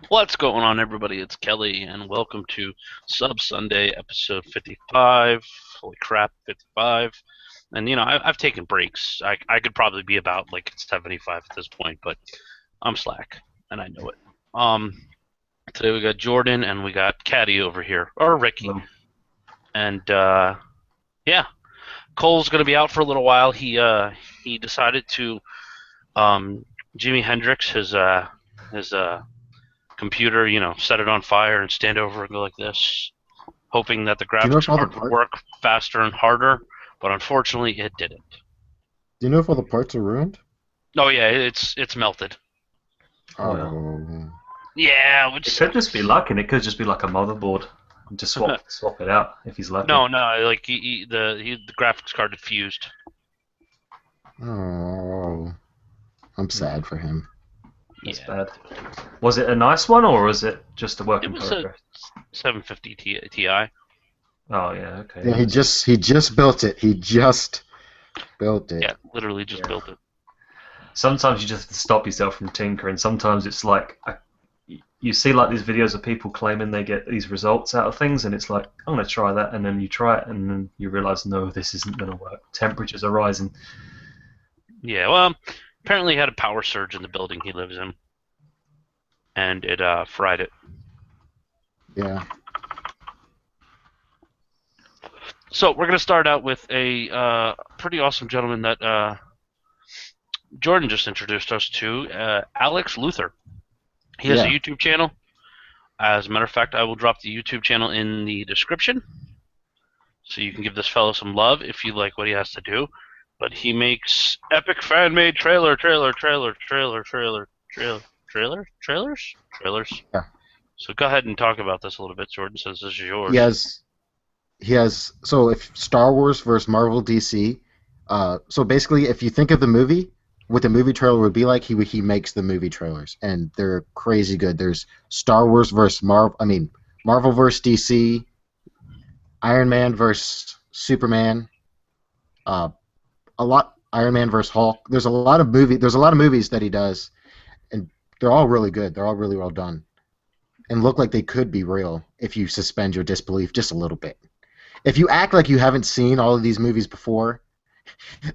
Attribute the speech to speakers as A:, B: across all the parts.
A: What's going on, everybody? It's Kelly, and welcome to Sub Sunday, episode 55. Holy crap, 55. And, I've taken breaks. I could probably be about, 75 at this point, but I'm slack, and I know it. Um, Today we got Jordan, and we got Caddy over here, or Ricky.
B: Hello.
A: And, yeah, Cole's going to be out for a little while. He decided to, Jimi Hendrix, his computer, set it on fire and stand over and go like this, hoping that the
C: Do you know
A: graphics
C: if all the
A: card would
C: part?
A: work faster and harder, but unfortunately it didn't.
C: Do you know if all the parts are ruined?
A: Oh yeah, it's melted.
B: Oh, yeah.
C: Oh,
A: Yeah, which
B: It could just be
A: sucks.
B: luck, and it could just be like a motherboard. And just swap it out if he's lucky.
A: No, like the graphics card had fused.
C: oh, I'm sad for him.
B: That's
A: Yeah,
B: bad. Was it a nice one, or was it just a work
A: it
B: in
A: was a
B: progress?
A: 750 Ti.
B: Oh yeah, okay.
C: Yeah, he just built it. He just built it.
A: Yeah, literally just
B: Yeah.
A: built it.
B: Sometimes you just have to stop yourself from tinkering. Sometimes it's like you see like these videos of people claiming they get these results out of things, and it's like I'm gonna try that, and then you try it, and then you realize no, this isn't gonna work. Temperatures are rising.
A: Yeah, well, apparently he had a power surge in the building he lives in, and it fried it.
C: Yeah.
A: So we're gonna start out with a pretty awesome gentleman that Jordan just introduced us to, Alex Luther. He has a
C: Yeah.
A: YouTube channel. As a matter of fact, I will drop the YouTube channel in the description, so you can give this fellow some love if you like what he has to do. But he makes epic fan-made trailers.
C: Yeah.
A: So go ahead and talk about this a little bit, Jordan, since this is
C: He
A: yours.
C: has he has so if Star Wars versus Marvel DC, so basically if you think of the movie, what the movie trailer would be like, he makes the movie trailers and they're crazy good. There's Star Wars versus Marvel versus DC, Iron Man versus Superman, uh, a lot Iron Man versus Hulk. There's a lot of movies that he does, and they're all really good. They're all really well done, and look like they could be real if you suspend your disbelief just a little bit. If you act like you haven't seen all of these movies before,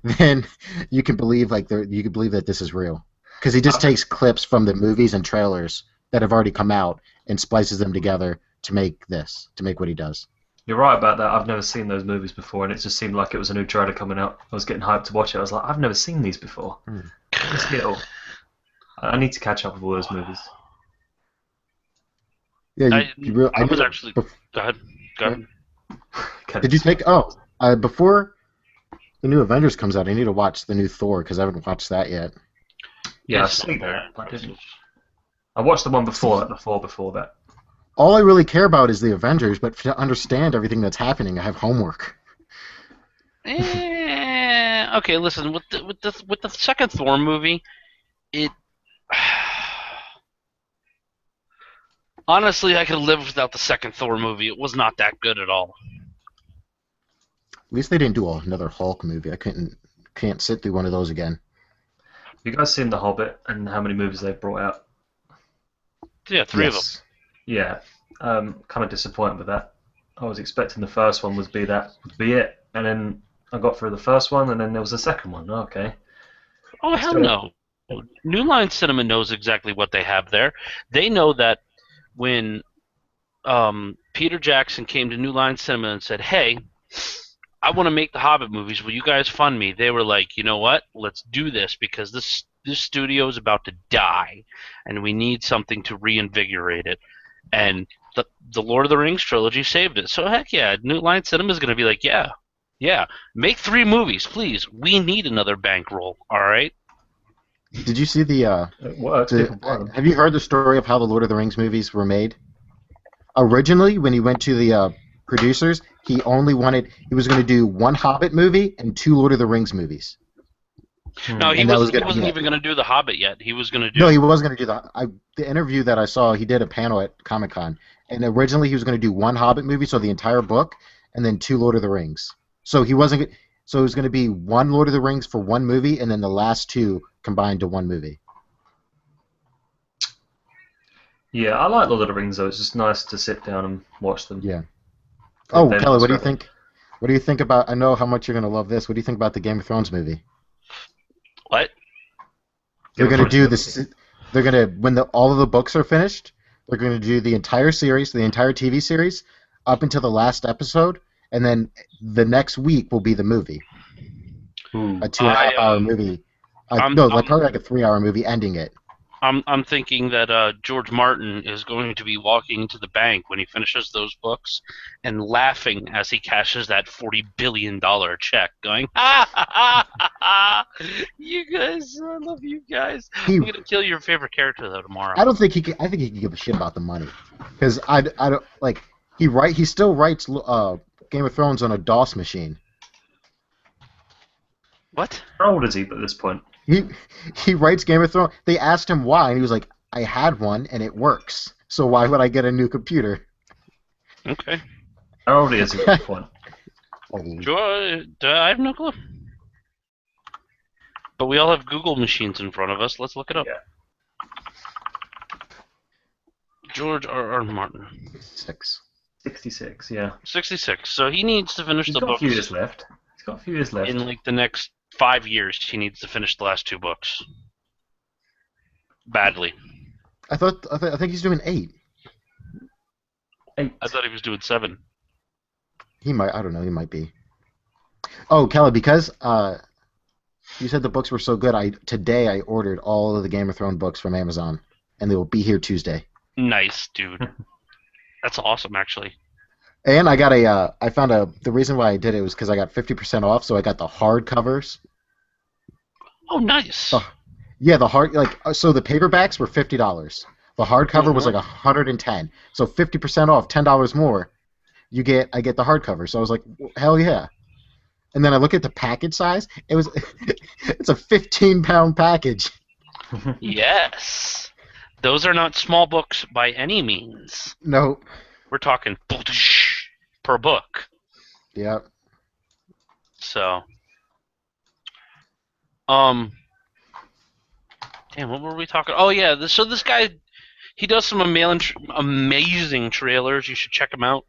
C: then you can believe that this is real. Because he just takes clips from the movies and trailers that have already come out and splices them together to make what he does.
B: You're right about that. I've never seen those movies before, and it just seemed like it was a new trailer coming out. I was getting hyped to watch it. I was like, I've never seen these before.
C: Hmm.
B: Let's get it all. I need to catch up with all those movies.
C: Yeah,
A: I
C: I
A: I was
C: never,
A: actually Go ahead. Go ahead.
C: did you take? Before the new Avengers comes out, I need to watch the new Thor because I haven't watched that yet.
B: Yeah, I've
A: It's not
B: seen
A: very
B: that. I didn't.
A: impressive.
B: I watched the one before that, the four before that.
C: All I really care about is the Avengers, but to understand everything that's happening, I have homework.
A: Okay, listen, with the second Thor movie, it honestly I could live without the second Thor movie. It was not that good at all.
C: At least they didn't do another Hulk movie. Can't sit through one of those again.
B: You guys seen The Hobbit and how many movies they've brought out?
A: Yeah, three of them.
C: Yes.
B: Yeah, kind of disappointed with that. I was expecting the first one would be it, and then I got through the first one, and then there was a second one. Okay,
A: Oh hell
B: still,
A: no. New Line Cinema knows exactly what they have there. They know that when Peter Jackson came to New Line Cinema and said, "Hey, I want to make the Hobbit movies. Will you guys fund me?" They were like, "You know what? Let's do this because this studio is about to die, and we need something to reinvigorate it." And the Lord of the Rings trilogy saved it. So heck yeah, New Line Cinema is going to be like, "Yeah, yeah, make three movies, please. We need another bankroll. All right."
C: Did you see
B: it works. People buy them.
C: have you heard the story of how the Lord of the Rings movies were made? Originally, when he went to the producers, he was going to do one Hobbit movie and two Lord of the Rings movies,
A: No, he
C: and that was
A: wasn't. He
C: going to be
A: wasn't
C: it.
A: even going to do the Hobbit yet. He was going to
C: No,
A: do.
C: he was going to do the interview that I saw. He did a panel at Comic Con, and originally he was going to do one Hobbit movie, so the entire book, and then two Lord of the Rings. So he wasn't. So it was going to be one Lord of the Rings for one movie, and then the last two combined to one movie.
B: Yeah, I like Lord of the Rings though. It's just nice to sit down and watch them.
C: Yeah.
B: They-
C: Oh,
B: they
C: Kelly, what
B: last
C: do you
B: forever.
C: think? What do you think about? I know how much you're gonna love this. What do you think about the Game of Thrones movie?
A: What?
C: They're
B: Game of
C: gonna
B: Thrones
C: do
B: movie.
C: this. They're gonna when all of the books are finished. They're gonna do the entire series, the entire TV series, up until the last episode, and then the next week will be the movie,
B: Ooh.
C: a 2.5 hour
A: I
C: movie.
A: I'm
C: No, like
A: I'm
C: probably like a 3 hour movie ending it.
A: I'm thinking that George Martin is going to be walking to the bank when he finishes those books and laughing as he cashes that $40 billion check, going, "Ha ha ha ha! Ha. You guys, I love you guys."
C: He,
A: I'm gonna kill your favorite character though tomorrow.
C: I don't think he can. I think he can give a shit about the money, because I don't like he still writes Game of Thrones on a DOS machine.
A: What?
B: How old is he at this point?
C: He he writes Game of Thrones. They asked him why, and he was like, "I had one and it works. So why would I get a new computer?"
A: Okay.
B: How old is he at this point?
A: I have no clue. But we all have Google machines in front of us. Let's look it up.
B: Yeah.
A: George R. Martin,
C: 6.
B: 66. Yeah.
A: 66. So he needs to finish
B: He's
A: the
B: got a
A: books
B: few years left. He's got a few years left.
A: in like the next 5 years. He needs to finish the last 2 books. Badly.
C: I think he's doing 8.
B: 8.
A: I thought he was doing 7.
C: He might. I don't know. He might be. Oh, Kelly, because you said the books were so good. Today I ordered all of the Game of Thrones books from Amazon, and they will be here Tuesday.
A: Nice, dude. That's awesome, actually.
C: And I got I found the reason why I did it was because I got 50% off, so I got the hard covers.
A: Oh, nice.
C: Oh, yeah, the hard so the paperbacks were $50. The hardcover was like $110. So 50% off, $10 more. I get the hardcover. So I was like, hell yeah. And then I look at the package size. It's a 15-pound package.
A: Yes. Those are not small books by any means.
C: Nope.
A: We're talking per book.
C: Yep.
A: So, damn, what were we talking? Oh yeah, so this guy, he does some amazing trailers. You should check him out.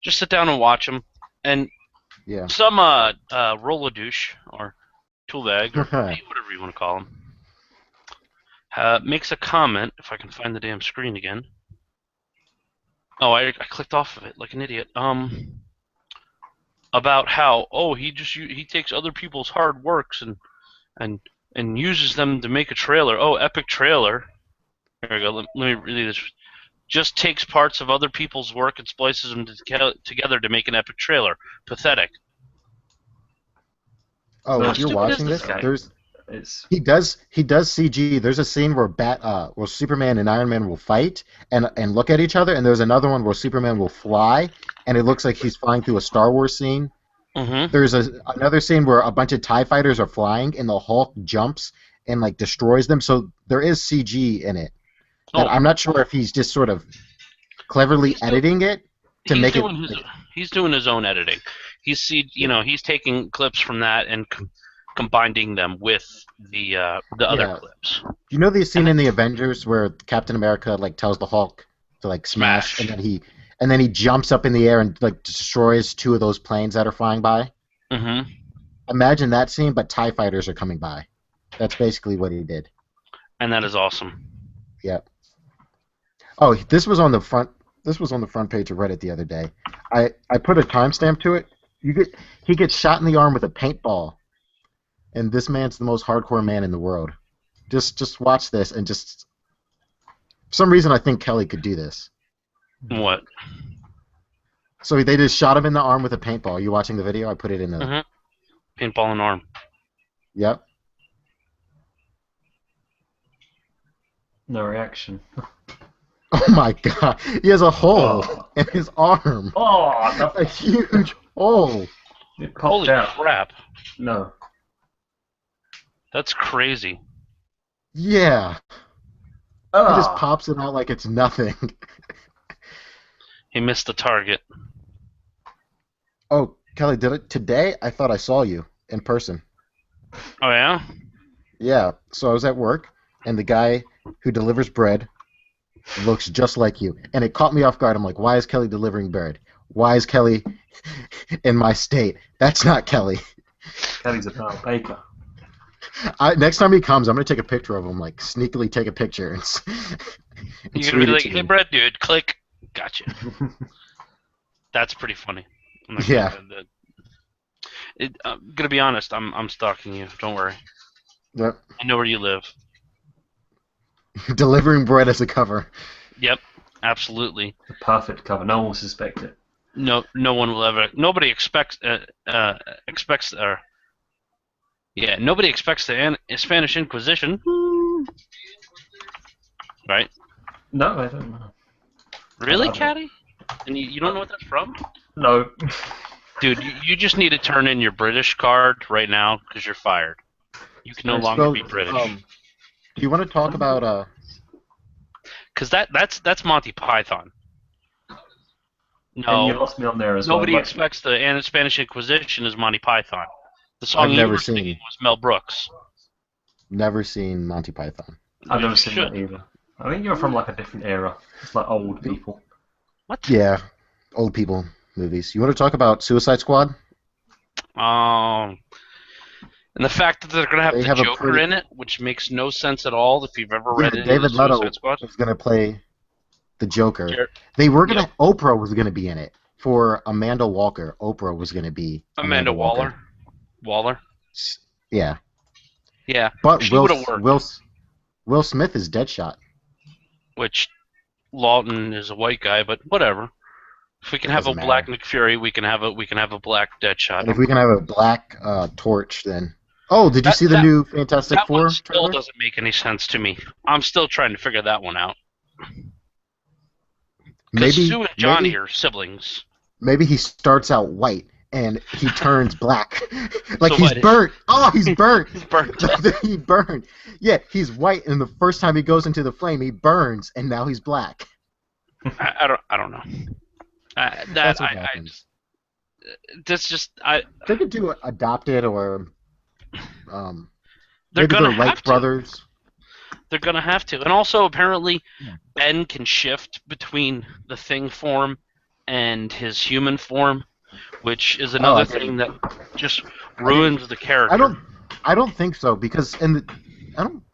A: Just sit down and watch him. And
C: Yeah.
A: some Rolladouche or Toolbag or whatever you want to call him makes a comment. If I can find the damn screen again. Oh, I clicked off of it like an idiot. About how he takes other people's hard works and uses them to make a trailer. Oh, epic trailer. Here we go. Let me read this. Just takes parts of other people's work and splices them together to make an epic trailer. Pathetic.
C: Oh,
B: How
C: if you're
A: stupid
C: watching
A: is
C: this,
A: this guy?
C: he does CG. There's a scene where Superman and Iron Man will fight and look at each other, and there's another one where Superman will fly, and it looks like he's flying through a Star Wars scene.
A: Mm-hmm.
C: There's another scene where a bunch of TIE fighters are flying, and the Hulk jumps and like destroys them. So there is CG in it. And I'm not sure if he's just sort of cleverly editing it to make it.
A: He's doing his own editing. He's taking clips from that and combining them with the other clips.
C: You know the scene in the Avengers where Captain America like tells the Hulk to like smash. and then he jumps up in the air and like destroys 2 of those planes that are flying by?
A: Mm-hmm.
C: Imagine that scene, but TIE fighters are coming by. That's basically what he did.
A: And that is awesome.
C: Yep. Oh, this was on the front page of Reddit the other day. I put a timestamp to it. He gets shot in the arm with a paintball, and this man's the most hardcore man in the world. Just watch this, and just for some reason I think Kelly could do this.
A: What?
C: So they just shot him in the arm with a paintball. Are you watching the video? I put it in the.
A: Mm-hmm. Paintball and arm.
C: Yep.
B: No reaction.
C: Oh my god! He has a hole in his arm.
B: Oh,
C: A huge hole.
B: It popped
A: Holy
B: out.
A: crap!
B: No.
A: That's crazy.
C: Yeah.
B: Oh.
C: He just pops it out like it's nothing.
A: He missed the target.
C: Oh, Kelly, today I thought I saw you in person.
A: Oh yeah?
C: Yeah. So I was at work, and the guy who delivers bread looks just like you. And it caught me off guard. I'm like, why is Kelly delivering bread? Why is Kelly in my state? That's not Kelly.
B: Kelly's a pal baker.
C: Next time he comes, I'm going to take a picture of him, like sneakily take a picture. And
A: You're gonna be
C: tweet it
A: like,
C: to
A: "Hey,
C: you.
A: bread, dude, click." Gotcha. That's pretty funny. I'm not
C: Yeah.
A: I'm gonna be honest. I'm stalking you. Don't worry.
C: Yep.
A: I know where you live.
C: Delivering bread as a cover.
A: Yep, absolutely.
B: The perfect cover. No one will suspect it.
A: No one will ever. Nobody expects nobody expects the Spanish Inquisition, right?
B: No, I don't know.
A: Really,
B: I don't-
A: Caddy? And you don't know what that's from?
B: No.
A: Dude, you just need to turn in your British card right now because you're fired. You can no longer be British.
C: Do you want to talk about
A: Because that's Monty Python.
B: And
A: No,
B: you lost me on there as
A: nobody
B: well.
A: expects the Spanish Inquisition is Monty Python. The song
C: I've
A: you
C: never
A: were
C: seen.
A: singing was Mel Brooks.
C: Never seen Monty Python.
B: I've
A: You
B: never seen
A: should.
B: that either. I think you're from like a different era. It's like old people.
A: What?
C: Yeah, old people movies. You want to talk about Suicide Squad?
A: And the fact that they're gonna have
C: They
A: the
C: have a
A: Joker
C: pretty-
A: in it, which makes no sense at all if you've ever
C: Yeah,
A: read any
C: David
A: of the
C: Leto
A: Suicide Squad.
C: is going to play the Joker.
A: Gar-
C: They were gonna. Oprah was gonna be in it for Amanda Walker. Oprah was gonna be
A: Amanda Waller. Waller.
C: Yeah,
A: Yeah,
C: but
A: she would've worked.
C: Will Smith is Deadshot.
A: which Lawton is a white guy, but whatever. If we can have
C: Doesn't
A: a black
C: matter.
A: Nick Fury, we can have a black Deadshot.
C: And if we can have a black Torch, then. Oh, did you see the new Fantastic
A: that
C: Four
A: one still
C: trailer?
A: doesn't make any sense to me. I'm still trying to figure that one out. Because Sue and Johnny are siblings.
C: Maybe he starts out white and he turns black. Like
A: So
C: he's
A: what?
C: burnt. Oh, he's burnt.
A: He's burnt.
C: He burned. Yeah, he's white, and the first time he goes into the flame, he burns, and now he's black.
A: I don't know.
C: That's what happens.
A: That's just
C: They could do adopted or
A: they're
C: maybe
A: gonna
C: they're like
A: have to.
C: brothers.
A: They're gonna have to. And also apparently
C: Yeah.
A: Ben can shift between the Thing form and his human form, which is another
C: okay.
A: thing that just ruins the character.
C: I don't think so because I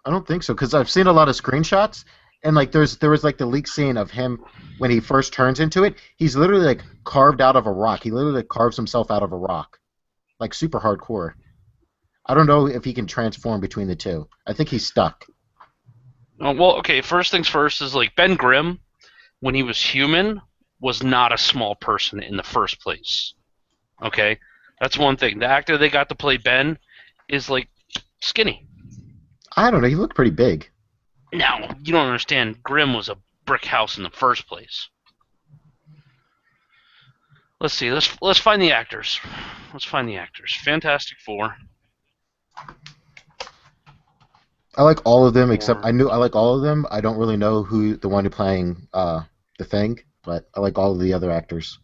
C: don't think so because I've seen a lot of screenshots and like there was like the leak scene of him when he first turns into it. He's literally like carved out of a rock. He literally carves himself out of a rock, like super hardcore. I don't know if he can transform between the two. I think he's stuck.
A: Well, okay, first things first is like Ben Grimm, when he was human, was not a small person in the first place. Okay? That's one thing. The actor they got to play Ben is like skinny.
C: I don't know. He looked pretty big.
A: Now, you don't understand, Grimm was a brick house in the first place. Let's see, let's find the actors. Let's find the actors. Fantastic Four.
C: I like all of them except I like all of them. I don't really know who the one who playing the Thing, but I like all of the other actors.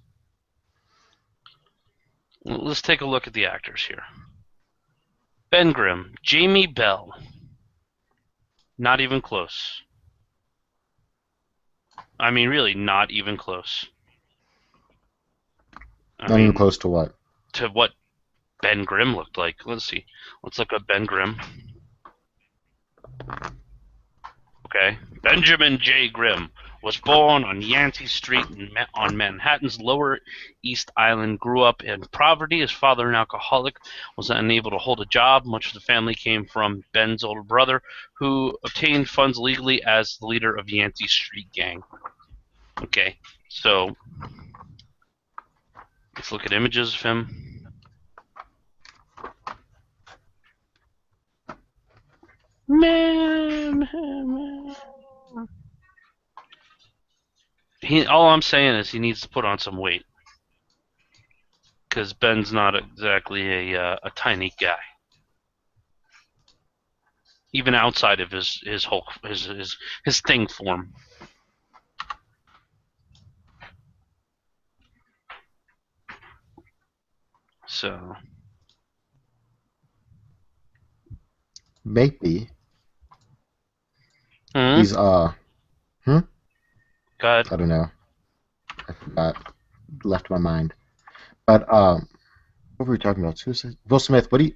A: Let's take a look at the actors here. Ben Grimm, Jamie Bell. Not even close. I mean, really, not even close.
C: Not even close to what?
A: To what Ben Grimm looked like. Let's see. Let's look up Ben Grimm. Okay. Benjamin J. Grimm was born on Yancey Street on Manhattan's Lower East Island. Grew up in poverty. His father, an alcoholic, was unable to hold a job. Much of the family came from Ben's older brother, who obtained funds legally as the leader of Yancey Street gang. Okay, so let's look at images of him. All I'm saying is he needs to put on some weight, because Ben's not exactly a tiny guy, even outside of his Hulk his Thing form. So
C: Maybe
A: hmm?
C: he's
A: God.
C: I don't know. I forgot. Left my mind. But what were we talking about? Suicide. Will Smith. What do you?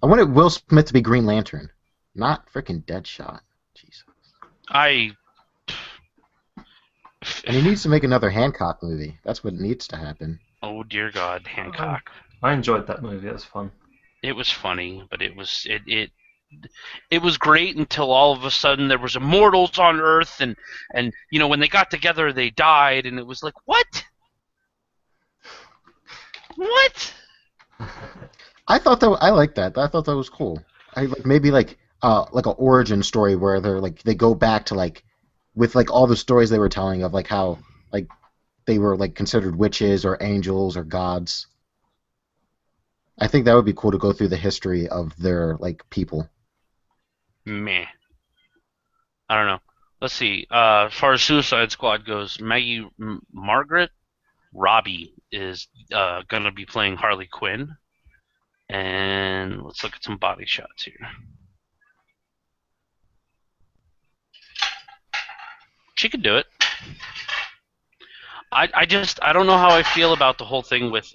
C: I wanted Will Smith to be Green Lantern, not freaking Deadshot. Jesus.
A: I.
C: And he needs to make another Hancock movie. That's what needs to happen.
A: Oh dear God, Hancock.
B: I enjoyed that movie. It was fun.
A: It was funny, but it was great until all of a sudden there was immortals on Earth, and you know when they got together they died, and it was like what? What?
C: I thought that I liked that. I thought that was cool. I like maybe like an origin story where they're like they go back to like with like all the stories they were telling of like how like they were like considered witches or angels or gods. I think that would be cool to go through the history of their like people.
A: Meh. I don't know. Let's see. As far as Suicide Squad goes, Margaret Robbie is gonna be playing Harley Quinn, and let's look at some body shots here. She could do it. I don't know how I feel about the whole thing with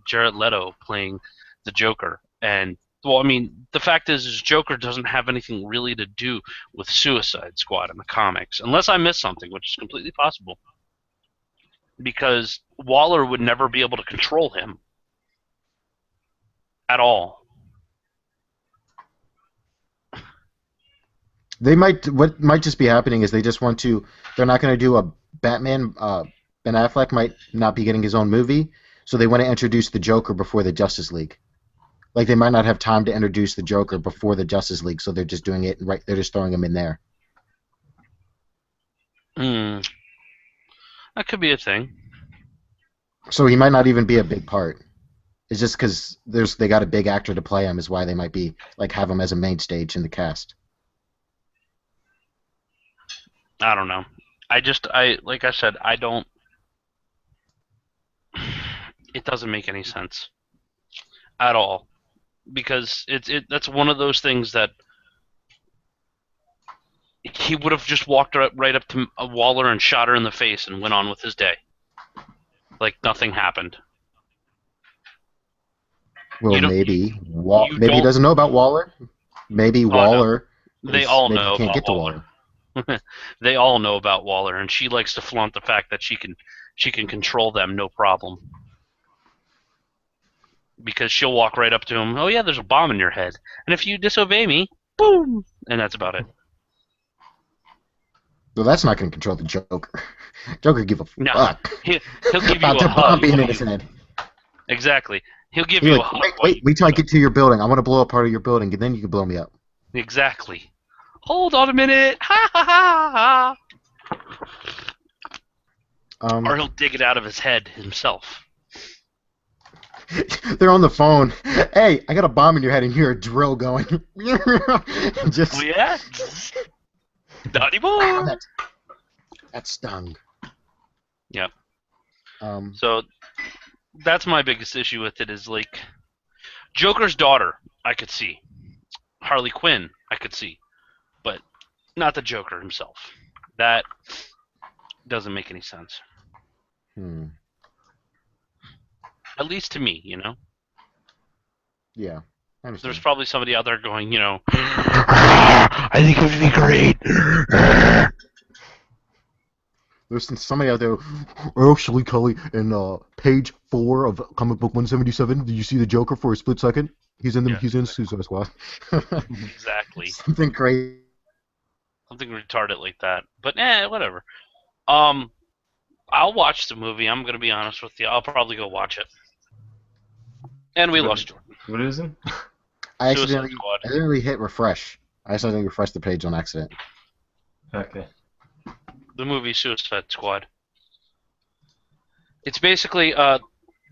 A: Jared Leto playing the Joker. And well, I mean, the fact is Joker doesn't have anything really to do with Suicide Squad in the comics, unless I missed something, which is completely possible. Because Waller would never be able to control him at all.
C: They might. What might just be happening is they just want to. They're not going to do a Batman. Ben Affleck might not be getting his own movie, so they want to introduce the Joker before the Justice League. Like they might not have time to introduce the Joker before the Justice League, so they're just doing it right. They're just throwing him in there.
A: Hmm. That could be a thing.
C: So he might not even be a big part. It's just because they got a big actor to play him is why they might be like have him as a main stage in the cast.
A: I don't know. Like I said, I don't. It doesn't make any sense at all, because that's one of those things that he would have just walked right up to Waller and shot her in the face and went on with his day, like nothing happened.
C: Well, maybe he doesn't know about Waller. Maybe Waller.
A: No. They all know
C: can't
A: about
C: get to Waller.
A: They all know about Waller, and she likes to flaunt the fact that she can control them, no problem. Because she'll walk right up to him. Oh yeah, there's a bomb in your head, and if you disobey me, boom, and that's about it.
C: Well, that's not going to control the Joker. Joker give a fuck.
A: He'll give you
C: about
A: a
C: the bomb
A: hug.
C: being in his head.
A: Exactly. He'll give you a hug.
C: Wait till I get to your building. I want to blow up part of your building, and then you can blow me up.
A: Exactly. Hold on a minute. Ha ha ha ha. Or he'll dig it out of his head himself.
C: They're on the phone. Hey, I got a bomb in your head and you hear a drill going. Just.
A: Oh yeah. Not anymore.
C: That stung.
A: Yep.
C: Um.
A: So that's my biggest issue with it is like Joker's daughter, I could see. Harley Quinn, I could see. But not the Joker himself. That doesn't make any sense. At least to me, you know?
C: Yeah, I understand.
A: There's probably somebody out there going, you know, I think it would be great.
C: There's somebody out there. Actually, Kelly, in page 4 of comic book 177, did you see the Joker for a split second? He's in Suicide Squad.
A: Exactly.
C: Something crazy.
A: Something retarded like that. But whatever. I'll watch the movie. I'm gonna be honest with you. I'll probably go watch it. And we lost Jordan.
B: What is it?
C: I accidentally hit refresh. I accidentally refreshed the page on accident.
B: Okay.
A: The movie Suicide Squad. It's basically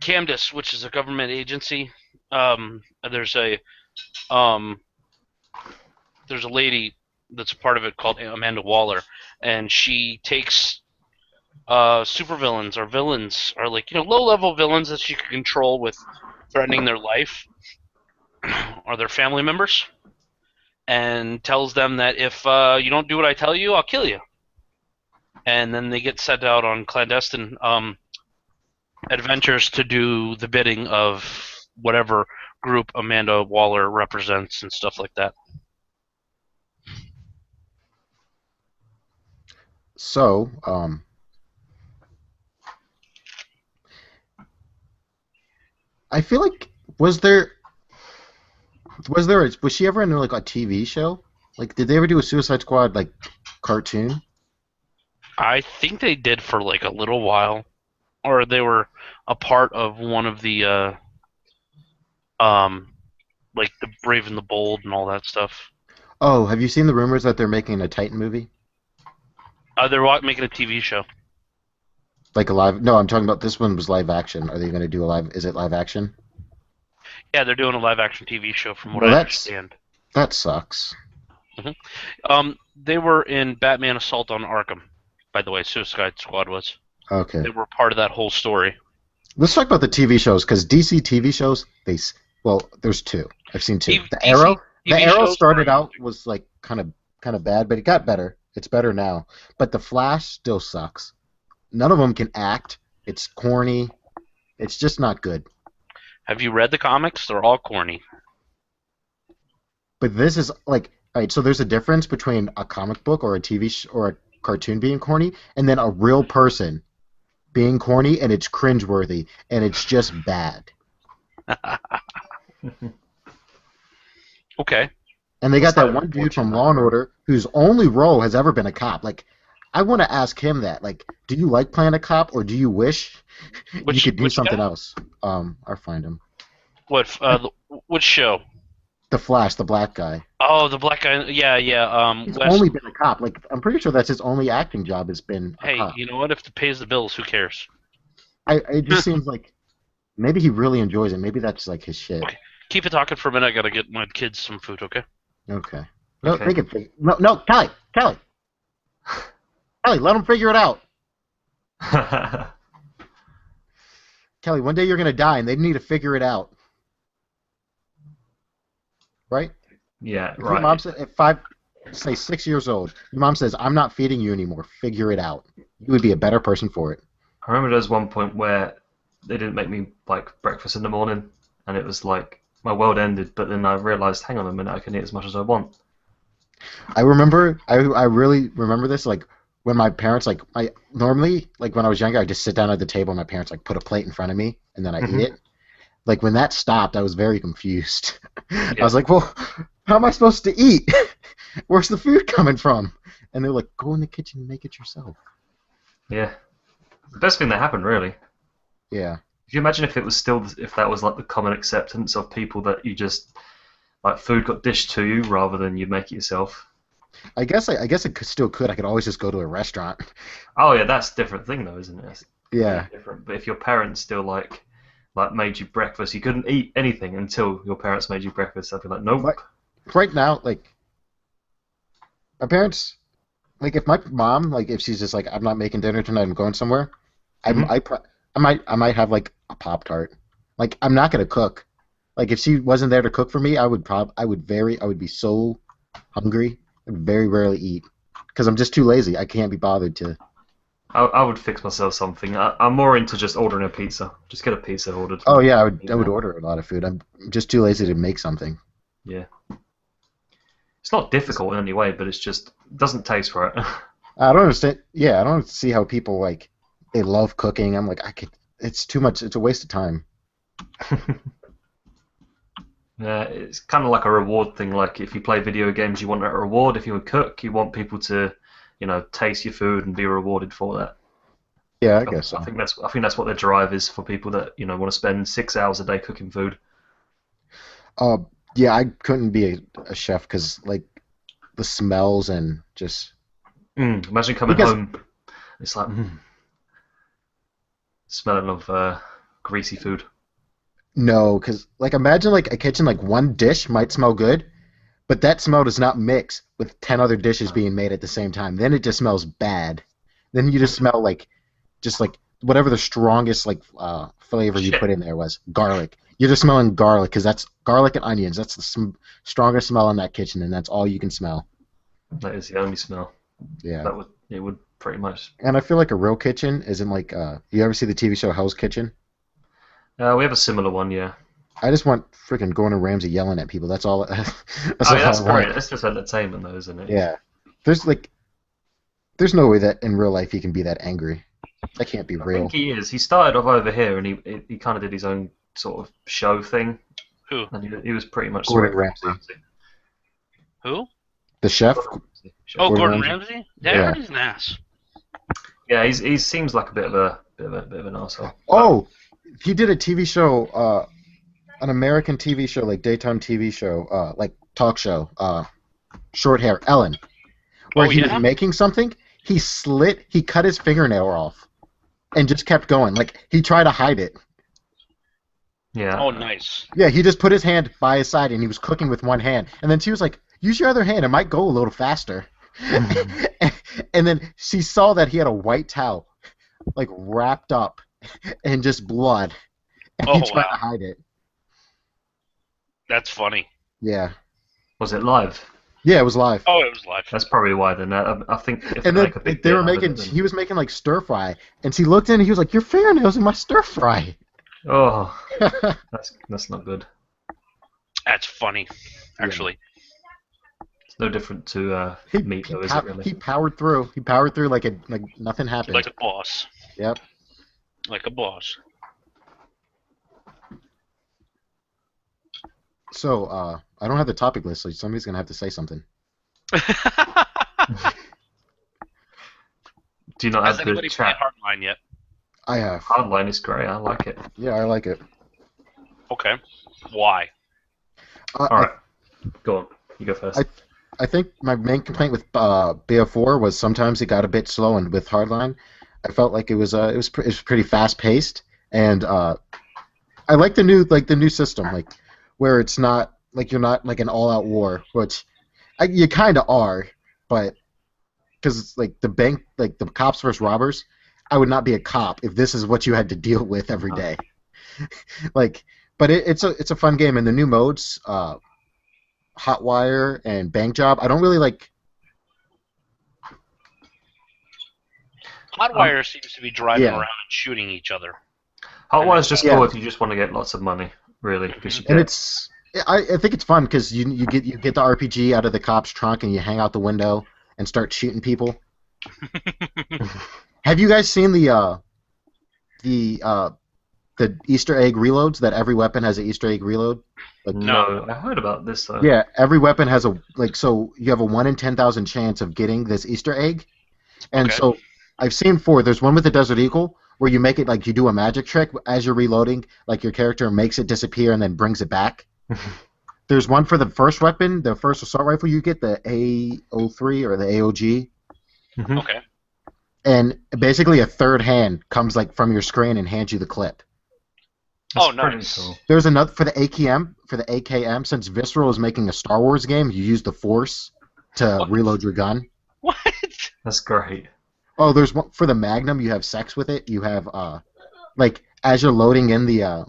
A: CAMDIS, which is a government agency. There's a lady that's a part of it called Amanda Waller, and she takes supervillains or villains or like low-level villains that she can control with threatening their life or their family members, and tells them that if you don't do what I tell you, I'll kill you. and then they get sent out on clandestine adventures to do the bidding of whatever group Amanda Waller represents and stuff like that.
C: So, I feel like was she ever in like a TV show? Like, did they ever do a Suicide Squad like cartoon?
A: I think they did for like a little while, or they were a part of one of the like the Brave and the Bold and all that stuff.
C: Oh, have you seen the rumors that they're making a Titan movie?
A: They're making a TV show.
C: Like a live? No, I'm talking about this one was live action. Are they going to do a live? Is it live action?
A: Yeah, they're doing a live action TV show from what
C: Well,
A: I understand.
C: That sucks.
A: They were in Batman Assault on Arkham, by the way. Suicide Squad was.
C: Okay.
A: They were part of that whole story.
C: Let's talk about the TV shows because DC TV shows. There's two. I've seen two.
A: DC
C: The Arrow
A: shows
C: started
A: are-
C: out was like kind of bad, but it got better. It's better now. But The Flash still sucks. None of them can act. It's corny. It's just not good.
A: Have you read the comics? They're all corny.
C: But this is like, all right, so there's a difference between a comic book or a or a cartoon being corny and then a real person being corny, and it's cringeworthy and it's just bad.
A: Okay.
C: And they got
B: So
C: that one dude from Law and Order whose only role has ever been a cop. Like, I want to ask him that. Like, do you like playing a cop, or do you wish you could do
A: Which
C: something
A: guy?
C: else? I'll find him.
A: What? Which show?
C: The Flash, the black guy.
A: Oh, the black guy. Yeah.
C: He's
A: Wes.
C: only been a cop. Like, I'm pretty sure that's his only acting job has been a
A: Hey,
C: cop.
A: you know what? If it pays the bills, who cares?
C: It just seems like maybe he really enjoys it. Maybe that's like his shit.
A: Okay. Keep it talking for a minute. I gotta get my kids some food. Okay.
C: Okay. No,
B: Okay.
C: they can figure. No, Kelly, let them figure it out. Kelly, one day you're gonna die, and they need to figure it out. Right?
B: Yeah,
C: If your mom
B: right.
C: said, say 6 years old, your mom says, "I'm not feeding you anymore. Figure it out." You would be a better person for it.
B: I remember there was one point where they didn't make me like breakfast in the morning, and it was like my world ended. But then I realized, hang on a minute, I can eat as much as I want.
C: I remember, I really remember this, like, when my parents, like, normally, like, when I was younger, I just sit down at the table, and my parents, like, put a plate in front of me, and then I eat it. Like, when that stopped, I was very confused. I was like, well, how am I supposed to eat? Where's the food coming from? And they're like, go in the kitchen and make it yourself.
B: Yeah, the best thing that happened, really.
C: Yeah.
B: Could you imagine if it was still, if that was like the common acceptance of people that you just like food got dished to you rather than you make it yourself?
C: I guess it still could. I could always just go to a restaurant.
B: Oh yeah, that's a different thing though, isn't it? It's
C: Yeah.
B: different. But if your parents still like made you breakfast, you couldn't eat anything until your parents made you breakfast. I'd be like, nope.
C: Right now, like, my parents, like, if my mom, like, if she's just like, I'm not making dinner tonight, I'm going somewhere, I might have like a Pop-Tart. Like, I'm not gonna cook. Like, if she wasn't there to cook for me, I would be so hungry. I'd very rarely eat because I'm just too lazy. I can't be bothered to.
B: I would fix myself something. I'm more into just ordering a pizza. Just get a pizza ordered.
C: Oh yeah, I would order a lot of food. I'm just too lazy to make something.
B: Yeah. It's not difficult in any way, but it's just it doesn't taste right.
C: I don't understand. Yeah, I don't see how people like they love cooking. I'm like, it's too much. It's a waste of time.
B: Yeah, it's kind of like a reward thing. Like if you play video games, you want a reward. If you cook, you want people to, taste your food and be rewarded for that.
C: Yeah, I guess so.
B: I think that's what their drive is for people that want to spend 6 hours a day cooking food.
C: Yeah, I couldn't be a chef because like the smells and just.
B: Imagine coming home, it's like smelling of greasy food.
C: No, because like imagine like a kitchen like one dish might smell good, but that smell does not mix with 10 other dishes being made at the same time. Then it just smells bad. Then you just smell like whatever the strongest like flavor you put in there was garlic. You're just smelling garlic because that's garlic and onions. That's the strongest smell in that kitchen, and that's all you can smell.
B: That is the only smell.
C: Yeah.
B: It would pretty much.
C: And I feel like a real kitchen isn't like you ever see the TV show Hell's Kitchen?
B: We have a similar one, yeah.
C: I just want freaking Gordon Ramsay yelling at people. That's all. That's all
B: That's
C: I want.
B: great. That's just entertainment, though, isn't it?
C: Yeah. There's no way that in real life he can be that angry. That can't be
B: I
C: real.
B: think he is. He started off over here, and he kind of did his own sort of show thing.
A: Who?
B: And he was pretty much
C: Gordon Ramsay.
A: Who?
C: The chef.
A: Oh,
C: Gordon
A: Gordon
C: Ramsay?
A: Ramsay? Yeah, I
C: Yeah.
A: heard he's an ass.
B: Yeah, he seems like a bit of an asshole.
C: Oh, he did a TV show, an American TV show, like daytime TV show, like talk show, short hair, Ellen, where
A: Oh,
C: he
A: yeah?
C: was making something. He cut his fingernail off, and just kept going. Like he tried to hide it.
B: Yeah.
A: Oh, nice.
C: Yeah, he just put his hand by his side, and he was cooking with one hand. And then she was like, "Use your other hand; it might go a little faster." And then she saw that he had a white towel, like wrapped up in just blood, and he
A: Oh,
C: tried
A: wow.
C: to hide it.
A: That's funny.
C: Yeah,
B: Was it live?
C: yeah, it was live.
A: Oh, it was live.
B: That's probably why. Then I think if
C: And
B: they
C: then
B: make a big
C: they
B: deal
C: were
B: out of
C: making.
B: it, then-
C: He was making like stir fry, and she looked in, and he was like, "Your fingernails in my stir fry."
B: Oh, that's not good.
A: That's funny, actually.
B: It's no different to meat, though, is it really?
C: He powered through. He powered through like nothing happened.
A: Like a boss.
C: Yep.
A: Like a boss.
C: So I don't have the topic list, so somebody's gonna have to say something.
B: Do you not
A: Has
B: have the
A: anybody played
B: chat?
A: Hardline yet?
C: I have.
B: Hardline is great. I like it.
C: Yeah, I like it.
A: Okay. Why?
B: All right, go on. You go first.
C: I think my main complaint with BO4 was sometimes it got a bit slow, and with Hardline, I felt like it was pretty fast paced, and I like the new system, like where it's not like you're not like an all out war, which you kind of are, but because it's like the bank, like the cops versus robbers, I would not be a cop if this is what you had to deal with every day. Like, but it's a fun game, and the new modes. Hotwire and Bank Job. I don't really like.
A: Hotwire seems to be driving
C: yeah.
A: around and shooting each other.
B: Hotwire's just
C: Yeah.
B: cool if you just want to get lots of money, really, because you
C: And
B: get.
C: it's. I think it's fun because you get the RPG out of the cop's trunk and you hang out the window and start shooting people. Have you guys seen the Easter egg reloads? That every weapon has an Easter egg reload. Like,
B: No, I heard about this though.
C: yeah, every weapon has so you have a 1 in 10,000 chance of getting this Easter egg, and
A: Okay.
C: so I've seen 4. There's one with the Desert Eagle where you make it like you do a magic trick as you're reloading, like your character makes it disappear and then brings it back. There's one for the first weapon, the first assault rifle you get, the AO3 or the AOG,
B: Mhm.
A: Okay.
C: and basically a third hand comes like from your screen and hands you the clip.
A: Oh,
B: That's pretty
A: nice.
B: cool.
C: There's another for the AKM, since Visceral is making a Star Wars game, you use the Force to
A: What?
C: reload your gun.
A: What?
B: That's great.
C: Oh, there's one for the Magnum. You have sex with it. You have like as you're loading in the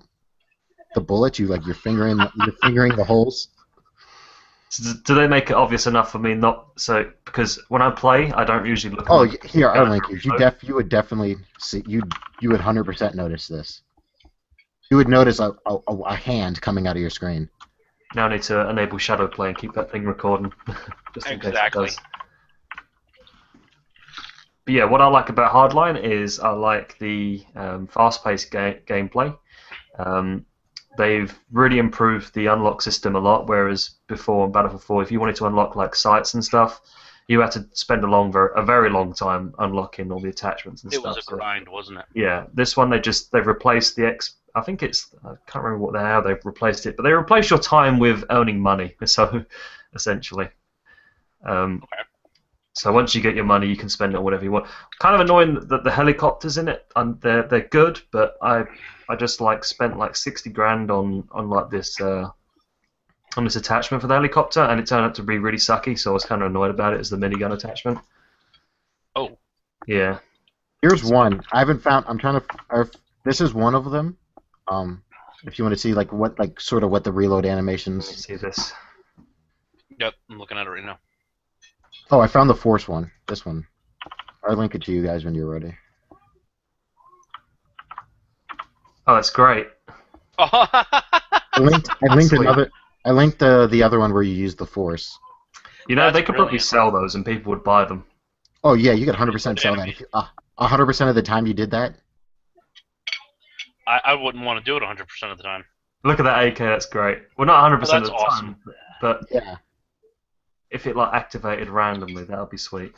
C: bullet, you're fingering the holes.
B: So do they make it obvious enough for me not so? Because when I play, I don't usually look.
C: Oh,
B: at my
C: here I'll
B: gun
C: link
B: for
C: you.
B: reload.
C: You would definitely see you would 100% notice this. You would notice a hand coming out of your screen.
B: Now I need to enable shadow play and keep that thing recording, just in
A: Exactly.
B: case it does. But yeah, what I like about Hardline is I like the fast-paced gameplay. They've really improved the unlock system a lot, whereas before in Battlefield 4, if you wanted to unlock like sites and stuff, you had to spend a very long time unlocking all the attachments and
A: It
B: stuff.
A: was a
B: so-
A: grind, wasn't it?
B: Yeah, this one they've replaced the I think it's I can't remember how they've replaced it, but they replace your time with earning money. So essentially, so once you get your money, you can spend it on whatever you want. Kind of annoying that the helicopters in it, and they're good, but I just spent like 60 grand on like this on this attachment for the helicopter, and it turned out to be really sucky. So I was kind of annoyed about it as the minigun attachment.
A: Oh.
B: Yeah.
C: Here's one. I haven't found. This is one of them. If you want to see what the reload
B: Let me
C: animations.
B: see this.
A: Yep, I'm looking at it right now.
C: Oh, I found the Force one. This one. I'll link it to you guys when you're ready.
B: Oh, that's great.
C: I linked
B: Sweet.
C: another. I linked the other one where you use the Force.
B: You know,
A: That's
B: they could probably
A: brilliant.
B: sell those and people would buy them.
C: Oh yeah, you could 100%
A: Good
C: sell that.
A: enemy.
C: If 100% of the time you did that.
A: I wouldn't want to do it 100% of the time.
B: Look at that AK, that's great. Well, not 100%
A: Oh,
B: of
A: that's
B: the
A: awesome.
B: time, but
C: Yeah.
B: if it like activated randomly, that would be sweet.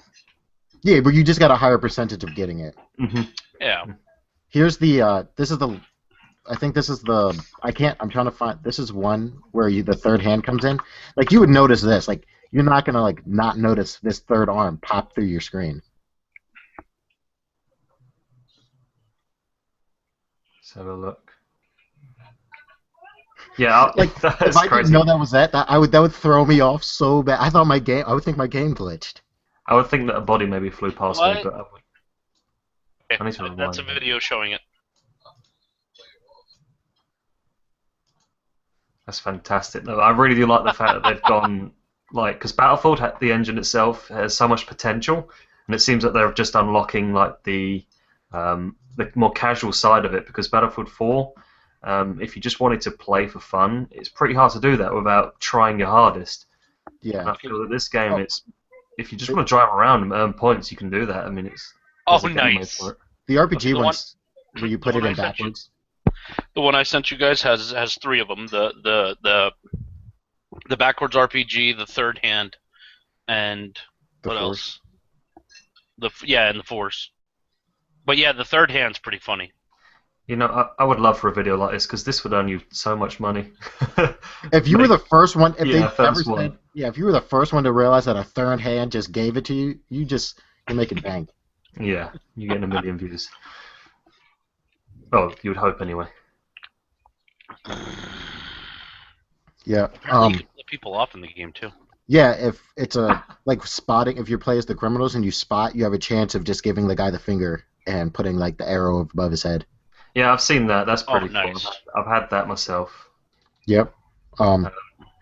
C: Yeah, but you just got a higher percentage of getting it.
B: Hmm.
A: Yeah.
C: Here's the. This is the. I think this is the. I can't. I'm trying to find. This is one where the third hand comes in. Like you would notice this. Like you're not gonna like not notice this third arm pop through your screen.
B: Let's have a look. Yeah,
C: Like,
B: that's
C: if I
B: crazy.
C: didn't know that was that would throw me off so bad. I thought I would think my game glitched.
B: I would think that a body maybe flew past me,
A: What?
B: but I would. I need to rewind
A: That's a
B: that.
A: video showing it.
B: That's fantastic. No, I really do like the fact that they've gone like because Battlefield, the engine itself, has so much potential, and it seems that they're just unlocking like the more casual side of it. Because Battlefield 4, if you just wanted to play for fun, it's pretty hard to do that without trying your hardest. And
C: Yeah.
B: I feel that this game,
C: Oh.
B: it's if you just want to drive around and earn points, you can do that. I mean, it's
A: Oh,
B: there's a game mode
A: nice.
B: for it.
C: The RPG
A: The one-
C: ones where you put
A: the
C: it
A: one
C: in
A: I sent you.
C: backwards.
A: The one I sent you guys has 3 of them. The backwards RPG, the third hand, and
C: The
A: what
C: Force.
A: else? And the Force. But yeah, the third hand's pretty funny.
B: You know, I would love for a video like this because this would earn you so much money.
C: If you were the first one, if
B: Yeah,
C: they ever
B: first one.
C: said, yeah, if you were the first one to realize that a third hand just gave it to you, you're making bank.
B: Yeah, you're getting a million views. Well, you would hope anyway.
C: Yeah.
A: Apparently you can flip people off in the game too.
C: Yeah, if it's like spotting, if you play as the criminals and you spot, you have a chance of just giving the guy the finger and putting like the arrow above his head.
B: Yeah, I've seen that. That's
A: Oh,
B: pretty
A: nice.
B: cool. I've had that myself.
C: Yep. Have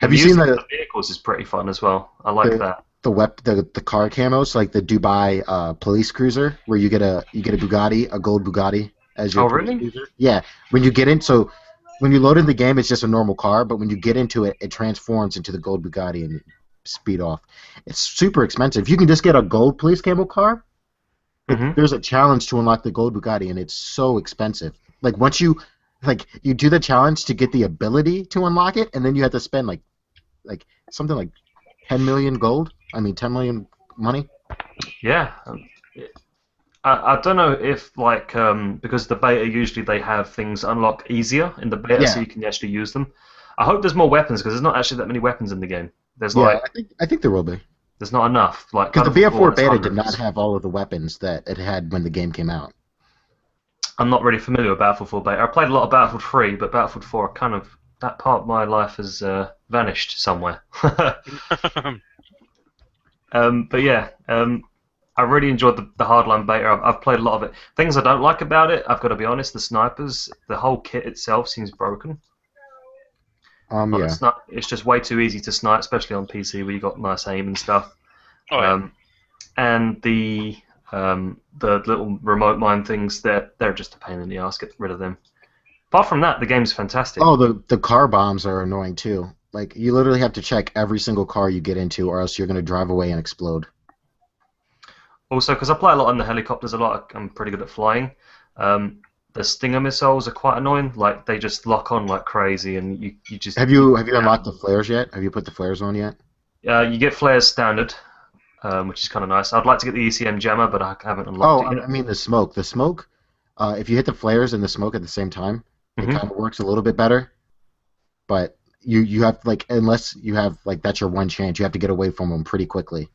B: And
C: you seen
B: using
C: the
B: vehicles is pretty fun as well. I like
C: The-
B: that.
C: the car camos like the Dubai police cruiser where you get a Bugatti, a gold Bugatti as your
B: Oh,
C: police
B: really?
C: cruiser? Yeah. When you get in, so when you load in the game, it's just a normal car, but when you get into it, it transforms into the gold Bugatti and you speed off. It's super expensive. If you can just get a gold police camo car,
B: Mhm.
C: there's a challenge to unlock the gold Bugatti, and it's so expensive. Like once you you do the challenge to get the ability to unlock it, and then you have to spend like something like 10 million gold. I mean 10 million money.
B: Yeah. I don't know if like because the beta usually they have things unlock easier in the beta, so
C: Yeah.
B: you can actually use them. I hope there's more weapons because there's not actually that many weapons in the game. There's
C: Yeah,
B: like
C: I think there will be.
B: there's not enough. Like
C: Because the
B: Battlefield 4
C: BF4
B: has
C: beta did not
B: hundreds.
C: have all of the weapons that it had when the game came out.
B: I'm not really familiar with Battlefield 4 beta. I played a lot of Battlefield 3, but Battlefield 4 kind of that part of my life has vanished somewhere. But yeah, I really enjoyed the Hardline beta. I've played a lot of it. Things I don't like about it, I've got to be honest, the snipers, the whole kit itself seems broken. Like,
C: Yeah.
B: it's just way too easy to snipe, especially on PC where you got nice aim and stuff.
A: Oh yeah.
B: And the little remote mine things, they're just a pain in the ass. Get rid of them. Apart from that, the game's fantastic.
C: Oh, the car bombs are annoying too. Like you literally have to check every single car you get into, or else you're gonna drive away and explode.
B: Also, because I play a lot on the helicopters, I'm pretty good at flying. The Stinger missiles are quite annoying. Like they just lock on like crazy, and you just
C: Have you unlocked the flares yet? Have you put the flares on yet?
B: you get flares standard, which is kind of nice. I'd like to get the ECM jammer, but I haven't unlocked
C: Oh,
B: it yet.
C: I mean the smoke. The smoke. If you hit the flares and the smoke at the same time,
B: Mhm.
C: it kind of works a little bit better. But you have unless you have that's your one chance. You have to get away from them pretty quickly.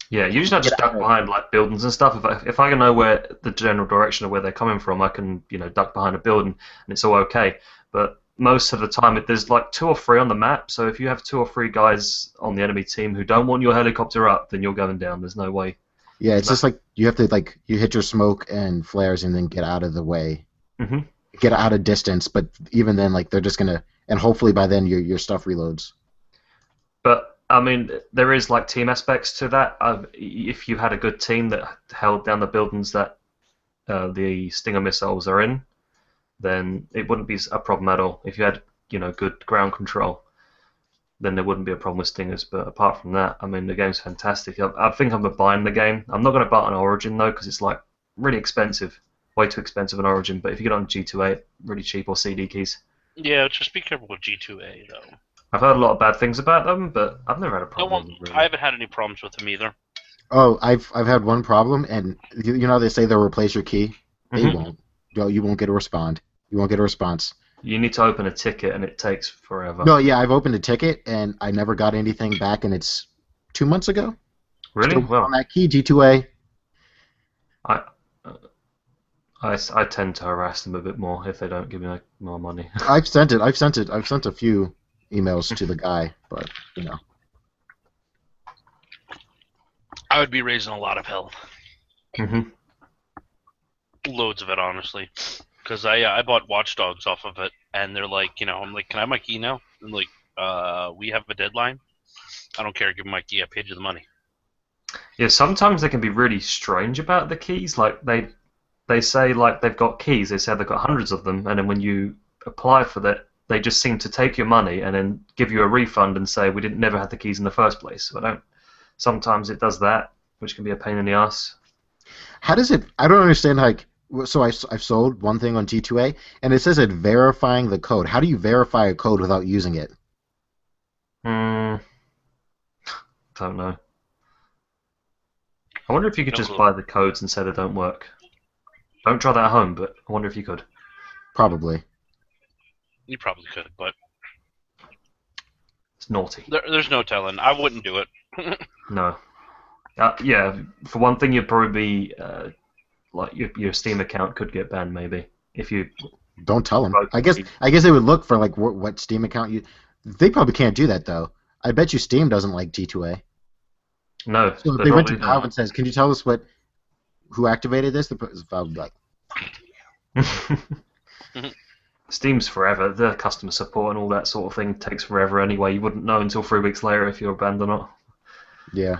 B: Yeah, usually I just
C: Get
B: duck
C: out.
B: behind like buildings and stuff. If I can know where the general direction of where they're coming from, I can duck behind a building and it's all okay. But most of the time, there's like 2 or 3 on the map. So if you have 2 or 3 guys on the enemy team who don't want your helicopter up, then you're going down. There's no way.
C: Yeah, it's just like you have to you hit your smoke and flares and then get out of the way.
B: Mhm.
C: Get out of distance, but even then they're just gonna and hopefully by then your stuff reloads.
B: But I mean, there is like team aspects to that. If you had a good team that held down the buildings that the Stinger missiles are in, then it wouldn't be a problem at all. If you had, good ground control, then there wouldn't be a problem with Stingers. But apart from that, I mean, the game's fantastic. I think I'm buying the game. I'm not going to buy it on Origin though, because it's like really expensive, way too expensive on Origin. But if you get it on G2A, really cheap, or CD keys.
A: Yeah, just be careful with G2A though.
B: I've heard a lot of bad things about them, but I've never had a problem with them. Really.
A: I haven't had any problems with them either.
C: Oh, I've had one problem, and they say they'll replace your key. They won't. You won't get a respond. You won't get a response.
B: You need to open a ticket, and it takes forever.
C: No, yeah, I've opened a ticket, and I never got anything back, and it's 2 months ago.
B: Really?
C: Still
B: Well,
C: on that key, G2A.
B: I tend to harass them a bit more if they don't give me more money.
C: I've sent it. I've sent a few emails to the guy, but
A: I would be raising a lot of hell.
B: Mhm.
A: Loads of it, honestly. Because I bought Watch Dogs off of it, and they're like, I'm like, can I have my key now? I'm like, we have a deadline. I don't care. Give me my key. I paid you the money.
B: Yeah, sometimes they can be really strange about the keys. Like they say like they've got keys. They say they've got hundreds of them, and then when you apply for that, they just seem to take your money and then give you a refund and say we didn't never had the keys in the first place. So sometimes it does that, which can be a pain in the ass.
C: how does it? I don't understand. Like, so I've sold one thing on G2A, and it says it verifying the code. How do you verify a code without using it?
B: Don't know. I wonder if you could
A: No
B: just
A: clue.
B: buy the codes and say they don't work. Don't try that at home, but I wonder if you could.
C: Probably.
A: You probably could, but
B: It's naughty.
A: there's no telling. I wouldn't do it.
B: No. Yeah, for one thing, you'd probably be like your Steam account could get banned maybe if you.
C: Don't tell them.
B: Right.
C: I guess they would look for like what Steam account you. They probably can't do that though. I bet you Steam doesn't like G2A.
B: No.
C: So if
B: they're
C: they went to
B: probably
C: Valve and says, "Can you tell us who activated this?" The Valve would be like,
B: Steam's forever. The customer support and all that sort of thing takes forever anyway. You wouldn't know until 3 weeks later if you're banned or not.
C: "Yeah."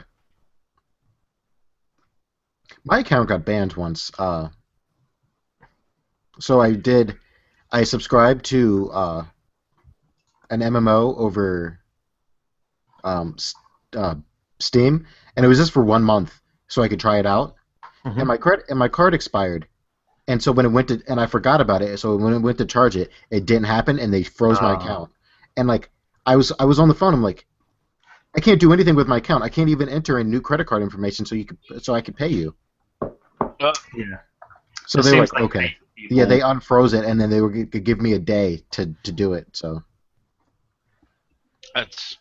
C: My account got banned once. So I subscribed to an MMO over Steam, and it was just for 1 month, so I could try it out.
B: Mhm.
C: And my card expired, and so when it went to and I forgot about it. So when it went to charge it, it didn't happen, and they froze my account. And like I was on the phone. I'm like, I can't do anything with my account. I can't even enter in new credit card information so I could pay you.
B: Yeah.
C: So
B: It
C: they were
B: seems
C: like, okay. Yeah, they unfroze it, and then they could give me a day to do it. So
A: That's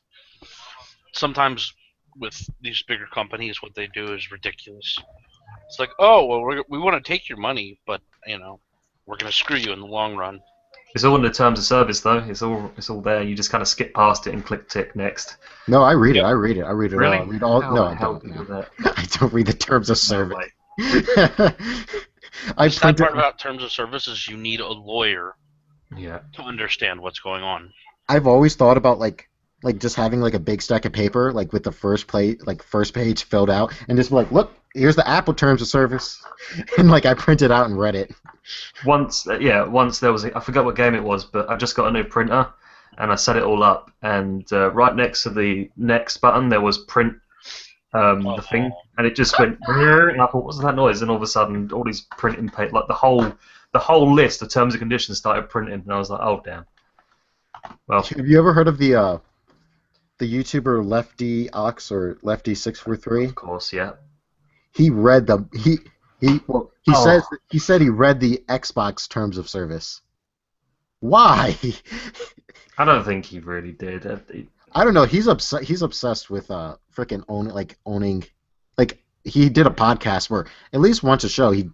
A: sometimes with these bigger companies, what they do is ridiculous. It's like, oh, well, we want to take your money, but we're going to screw you in the long run.
B: It's all in the terms of service though. It's all there. You just kind of skip past it and click tick next.
C: no, I read it.
A: Yeah.
C: I read it. I read it
B: Really?
C: all. I read all.
B: How
C: No,
B: the
C: I
B: hell
C: don't.
B: do you
C: No.
B: do that?
C: I don't read the terms of
B: No
C: service.
B: way.
C: I
A: The sad
C: printed.
A: part about terms of service is you need a lawyer
B: Yeah.
A: to understand what's going on.
C: I've always thought about like just having like a big stack of paper like with the first page filled out and just be like, look, here's the Apple terms of service, and like I printed out and read it.
B: Once there was I forgot what game it was, but I just got a new printer and I set it all up, and right next to the next button there was print the thing, and it just went and I thought, what's that noise? And all of a sudden all these printing like the whole list of terms and conditions started printing, and I was like, oh damn. Well,
C: Have you ever heard of the YouTuber Lefty Ox or Lefty643?
B: of course, yeah.
C: He read the he
B: Oh.
C: said he read the Xbox terms of service. Why?
B: I don't think he really did.
C: I don't know. He's obsessed with freaking owning. Like he did a podcast where at least once a show the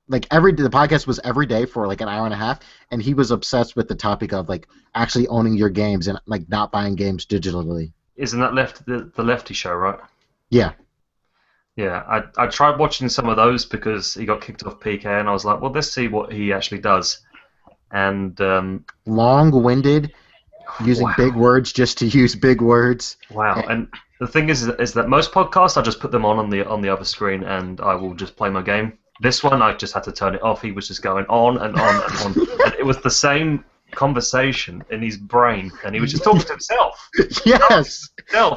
C: podcast was every day for like an hour and a half, and he was obsessed with the topic of like actually owning your games and like not buying games digitally.
B: Isn't that the Lefty show, right?
C: Yeah.
B: Yeah, I tried watching some of those because he got kicked off PK, and I was like, well, let's see what he actually does. And
C: Long-winded, using
B: Wow.
C: big words just to use big words.
B: Wow. And the thing is that most podcasts, I just put them on the other screen, and I will just play my game. This one, I just had to turn it off. He was just going on and on and on, and it was the same conversation in his brain, and he was just talking to himself.
C: Yes,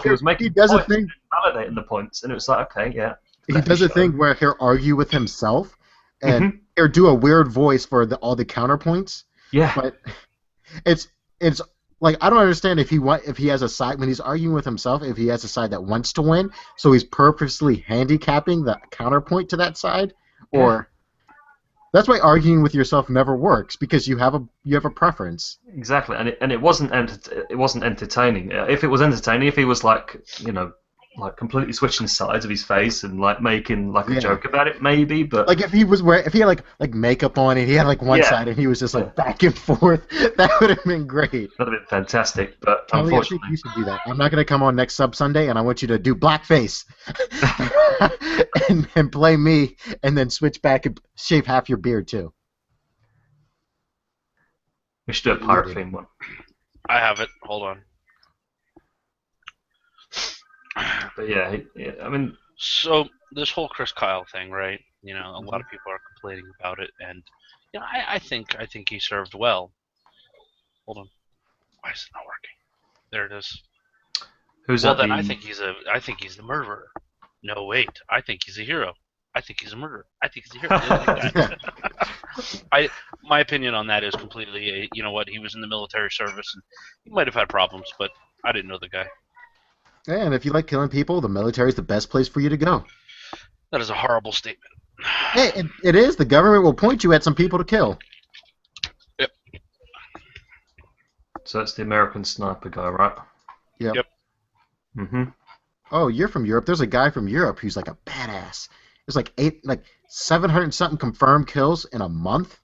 B: He was making
C: he does a
B: points,
C: thing.
B: validating the points, and it was like, okay, yeah.
C: He
B: let me
C: does a
B: show
C: thing
B: him.
C: where he'll argue with himself and
B: Mhm.
C: he'll do a weird voice for all the counterpoints.
B: Yeah.
C: But it's like I don't understand if he has a side when he's arguing with himself, if he has a side that wants to win, so he's purposely handicapping the counterpoint to that side, or that's why arguing with yourself never works because you have a preference.
B: Exactly, and it wasn't entertaining. If it was entertaining, if he was like like completely switching sides of his face and like making like a
C: Yeah.
B: joke about it, maybe. But
C: Like if he had like makeup on and he had like one
B: Yeah.
C: side and he was just like back and forth, that would have been great.
B: that'd have been fantastic. But
C: Tony, I think
B: unfortunately,
C: you should do that. I'm not gonna come on next Sub Sunday, and I want you to do blackface and play me, and then switch back and shave half your beard too.
B: we should do a pirate theme one.
A: I have it. Hold on.
B: But yeah, I mean,
A: So this whole Chris Kyle thing, right? You know, a lot of people are complaining about it, and you know, I think he served well. Hold on. Why is it not working? There it is.
B: who's
A: Well,
B: at
A: then
B: the?
A: I think he's the murderer. No, wait. I think he's a hero. I think he's a murderer. I think he's a hero. My opinion on that is completely, you know what? He was in the military service, and he might have had problems, but I didn't know the guy.
C: And if you like killing people, the military is the best place for you to go.
A: That is a horrible statement.
C: Hey, it is. The government will point you at some people to kill.
B: So it's the American sniper guy, right?
C: Yep.
A: Yep.
B: Mhm.
C: Oh, you're from Europe. There's a guy from Europe who's like a badass. There's like 700 and something confirmed kills in a month.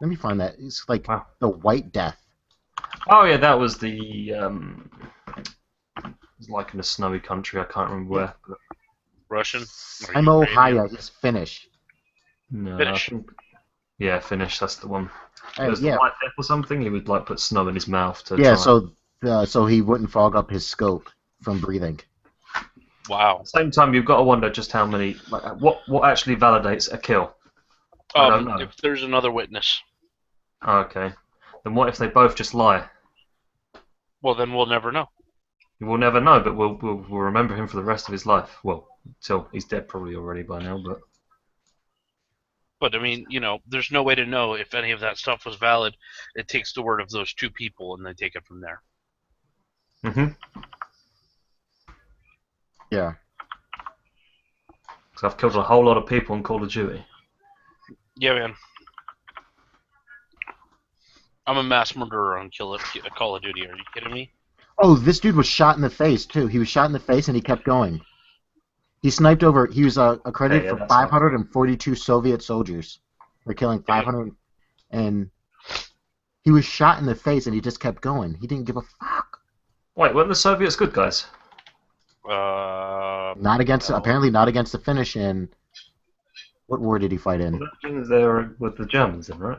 C: Let me find that. It's like
B: Wow.
C: the White Death.
B: Oh yeah, that was the it was like in a snowy country. I can't remember where. But
A: Russian?
C: I'm Ohio. He's Finnish.
B: no,
A: Finnish.
B: I think, yeah, Finnish. That's the one.
C: Hey,
B: There's
C: yeah,
B: the White Death or something. He would like put snow in his mouth to
C: yeah.
B: try.
C: So he wouldn't fog up his scope from breathing.
A: Wow.
B: At the same time, you've got to wonder just how many, like, what actually validates a kill. I don't know.
A: If there's another witness,
B: Oh, okay. Then what if they both just lie?
A: well, then we'll never know.
B: We'll never know, but we'll remember him for the rest of his life. Well, until he's dead probably already by now, but
A: But I mean, you know, there's no way to know if any of that stuff was valid. It takes the word of those two people, and they take it from there.
B: mhm.
C: Yeah.
B: Because I've killed a whole lot of people in Call of Duty.
A: Yeah, man. I'm a mass murderer on Call of Duty. Are you kidding me?
C: Oh, this dude was shot in the face too. He was shot in the face and he kept going. He sniped over. He was accredited
B: Okay, yeah,
C: for
B: that's
C: 542 Soviet soldiers for killing 500, and he was shot in the face and he just kept going. He didn't give a fuck.
B: Wait, weren't the Soviets good guys?
C: Not against
A: No.
C: apparently not against the Finnish. In what war did he fight in?
B: Well, that means they were with the Germans then, right?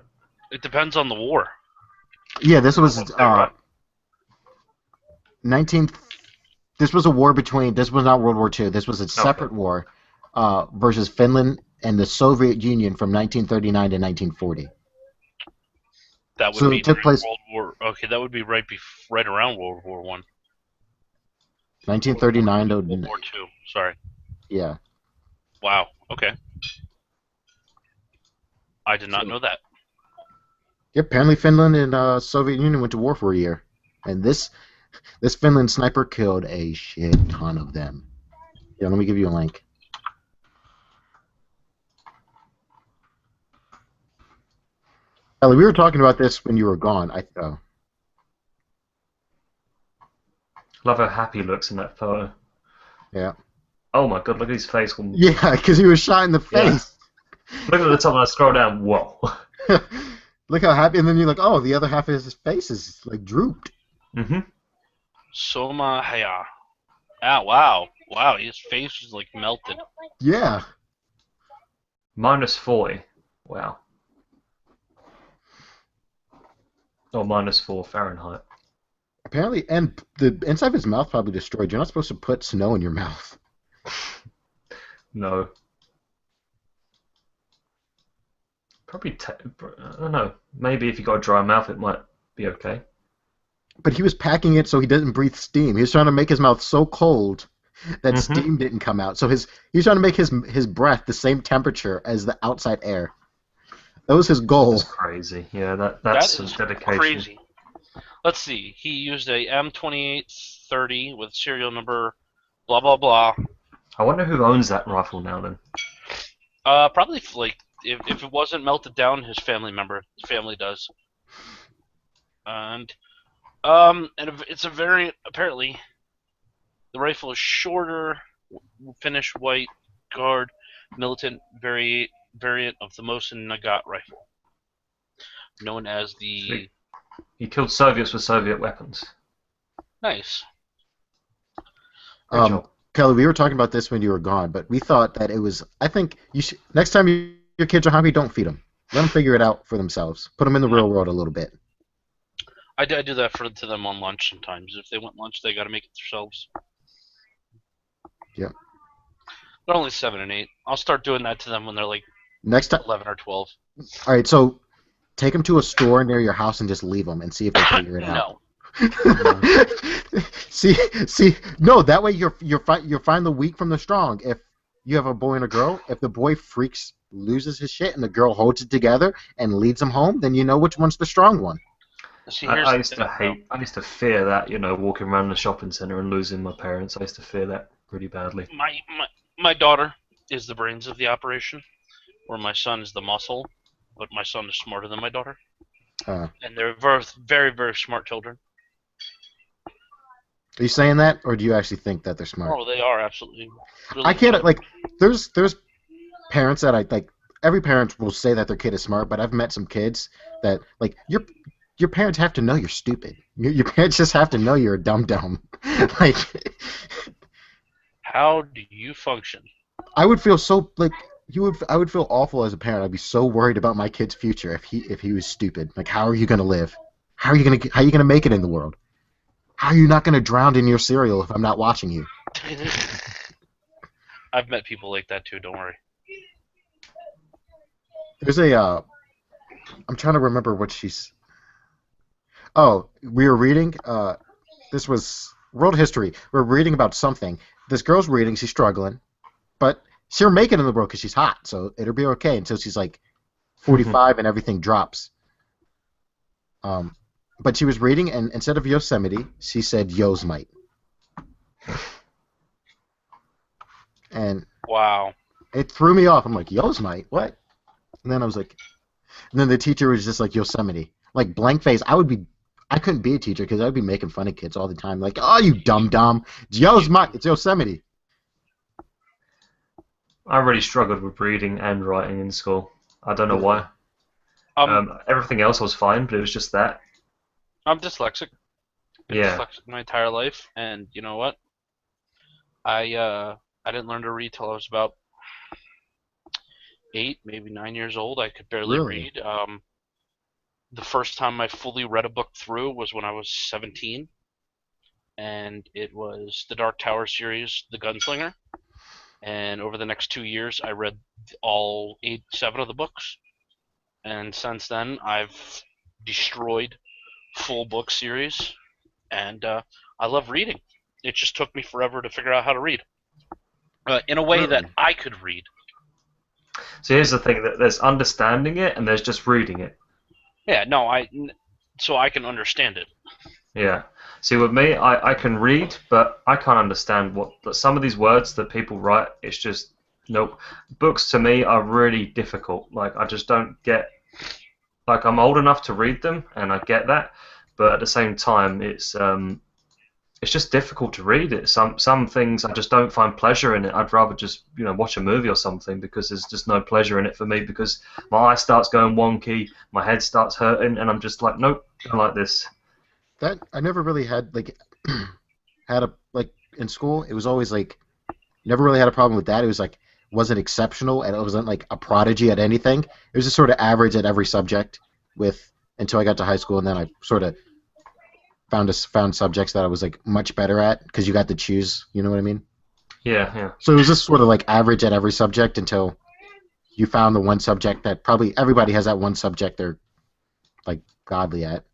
A: It depends on the war.
C: Yeah, this was
B: Okay, right.
C: 19. This was a war between. This was not World War II. This was a separate war versus Finland and the Soviet Union from 1939 to 1940.
A: That would
C: So
A: be
C: it took
A: during
C: place-
A: World War. Okay, that would be right around World War One.
C: 1939 to
A: World War Two. Sorry.
C: yeah.
A: Wow. Okay. I did not know that.
C: Yep, apparently Finland and Soviet Union went to war for a year, and this Finland sniper killed a shit ton of them. Yeah, let me give you a link. Ellie, we were talking about this when you were gone.
B: Love how happy he looks in that photo.
C: Yeah.
B: Oh my god, look at his face. Look
C: Yeah, because he was shot in the
B: Yeah.
C: face.
B: at the top and I scroll down. Whoa.
C: Look how happy, and then you're like, oh, the other half of his face is like drooped.
B: Mhm.
A: Soma Haya. Ah, wow. Wow, his face was like melted.
C: Yeah.
B: Minus 40. Wow. Or minus 4 Fahrenheit.
C: Apparently, and the inside of his mouth probably destroyed. You're not supposed to put snow in your mouth.
B: No. Probably, I don't know. Maybe if you got a dry mouth, it might be okay.
C: But he was packing it so he doesn't breathe steam. He was trying to make his mouth so cold that
B: Mm-hmm.
C: steam didn't come out. So he was trying to make his breath the same temperature as the outside air. That was his goal.
B: That's crazy. Yeah, that's
A: That
B: some
A: is
B: dedication.
A: crazy. Let's see. He used a M2830 with serial number blah blah blah.
B: I wonder who owns that rifle now then.
A: Probably like if it wasn't melted down, his family does. And it's a variant. Apparently, the rifle is shorter, finished white guard, militant variant of the Mosin Nagant rifle, known as the
B: Sweet. He killed Soviets with Soviet weapons.
A: nice.
B: Great job.
C: Kelly, we were talking about this when you were gone, but we thought that it was. I think you should, next time your kids are hungry, don't feed them. Let them figure it out for themselves. Put them in the real world a little bit.
A: I do that to them on lunch sometimes. If they want lunch, they got to make it themselves.
C: Yeah.
A: They're only 7 and 8. I'll start doing that to them when they're like
C: Next time,
A: 11 or 12.
C: all right. So take them to a store near your house and just leave them and see if they figure it out.
A: No.
C: see, no. That way you're find the weak from the strong. If you have a boy and a girl, if the boy loses his shit and the girl holds it together and leads him home, then you know which one's the strong one.
A: See,
B: I used to fear that, walking around the shopping center and losing my parents. I used to fear that pretty badly.
A: My daughter is the brains of the operation, where my son is the muscle, but my son is smarter than my daughter. And they're both very, very smart children.
C: Are you saying that, or do you actually think that they're smart?
A: Oh, they are absolutely. Really
C: I can't There's parents that I like. Every parent will say that their kid is smart, but I've met some kids that like your parents have to know you're stupid. Your parents just have to know you're a dum dum. Like,
A: how do you function?
C: I would feel so like I would feel awful as a parent. I'd be so worried about my kid's future if he was stupid. Like, how are you gonna live? How are you gonna make it in the world? How are you not gonna drown in your cereal if I'm not watching you?
A: I've met people like that too. Don't worry.
C: There's I'm trying to remember what she's. Oh, we were reading. This was world history. We're reading about something. This girl's reading. She's struggling, but she'll make it in the world because she's hot. So it'll be okay until she's like 45 and everything drops. But she was reading, and instead of Yosemite, she said Yosemite. And
A: wow,
C: it threw me off. I'm like, Yosemite? What? And then I was like, and then the teacher was just like Yosemite, like blank face. I couldn't be a teacher because I'd be making fun of kids all the time, like, oh, you dumb. It's Yosemite.
B: I really struggled with reading and writing in school. I don't know why. Everything else was fine, but it was just that.
A: I'm dyslexic. Been
B: Yeah.
A: dyslexic my entire life, and you know what? I didn't learn to read till I was about 8, maybe 9 years old. I could barely
C: Really?
A: read. The first time I fully read a book through was when I was 17, and it was the Dark Tower series, The Gunslinger. And over the next 2 years, I read all 7 of the books. And since then, I've destroyed full book series, and I love reading. It just took me forever to figure out how to read in a way
C: Really?
A: that I could read.
B: So here's the thing: that there's understanding it, and there's just reading it.
A: Yeah, no, so I can understand it.
B: Yeah. See, with me, I can read, but I can't understand some of these words that people write. It's just nope. Books to me are really difficult. Like, I just don't get. Like, I'm old enough to read them, and I get that, but at the same time, it's just difficult to read it. Some things I just don't find pleasure in it. I'd rather just watch a movie or something because there's just no pleasure in it for me because my eye starts going wonky, my head starts hurting, and I'm just like, nope, I like this.
C: That I never really had in school. It was always like never really had a problem with that. It was like wasn't exceptional and it wasn't like a prodigy at anything. It was just sort of average at every subject until I got to high school, and then I sort of found subjects that I was like much better at because you got to choose. You know what I mean?
B: Yeah.
C: So it was just sort of like average at every subject until you found the one subject that probably everybody has that one subject they're like godly at.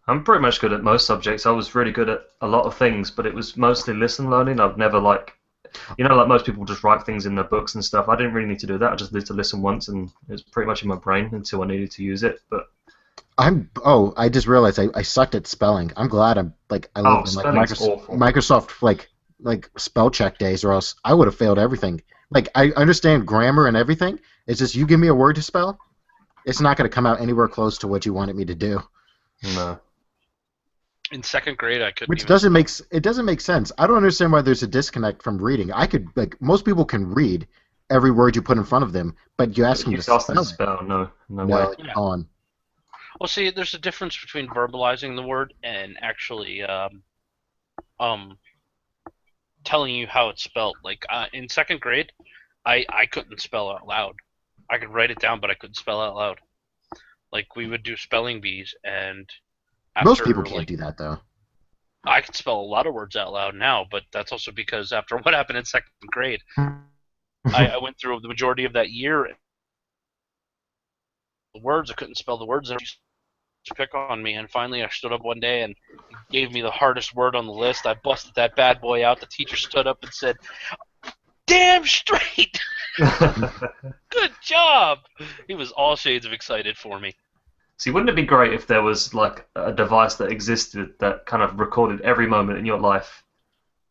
B: I'm pretty much good at most subjects. I was really good at a lot of things, but it was mostly listen learning. I've never like most people just write things in their books and stuff. I didn't really need to do that. I just needed to listen once, and it was pretty much in my brain until I needed to use it. But
C: I just realized I sucked at spelling. I'm glad I live in like
B: spelling's awful.
C: Microsoft like spell check days, or else I would have failed everything. Like I understand grammar and everything. It's just you give me a word to spell, it's not going to come out anywhere close to what you wanted me to do.
B: No.
A: In second grade, I couldn't.
C: Which doesn't make sense. I don't understand why there's a disconnect from reading. I could most people can read every word you put in front of them, but you ask them to
B: spell. No way.
A: Yeah.
C: On.
A: Well, see, there's a difference between verbalizing the word and actually telling you how it's spelled. Like in second grade, I couldn't spell out loud. I could write it down, but I couldn't spell out loud. Like we would do spelling bees, and
C: most people can't do that though.
A: I can spell a lot of words out loud now, but that's also because after what happened in second grade, I went through the majority of that year. The words, I couldn't spell the words. They used to pick on me, and finally I stood up one day and he gave me the hardest word on the list. I busted that bad boy out. The teacher stood up and said, "Damn straight! Good job!" He was all shades of excited for me.
B: See, wouldn't it be great if there was like a device that existed that kind of recorded every moment in your life,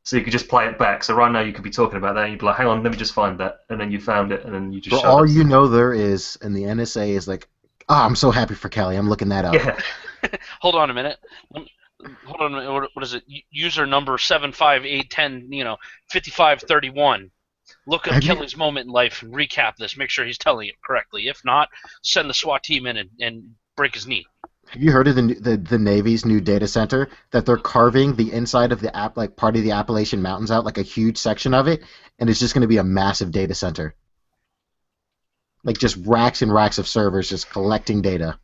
B: so you could just play it back? So right now you could be talking about that, and you'd be like, "Hang on, let me just find that," and then you found it, and then you just.
C: For all you know, there is, and the NSA is like, "Oh, I'm so happy for Kelly. I'm looking that up."
B: Yeah.
A: Hold on a minute. Hold on a minute. What is it? User number 75810. 5531. Look up Kelly's moment in life and recap this. Make sure he's telling it correctly. If not, send the SWAT team in and break his knee.
C: Have you heard of the Navy's new data center? That they're carving the inside of the part of the Appalachian Mountains out, like a huge section of it, and it's just going to be a massive data center. Like just racks and racks of servers just collecting data.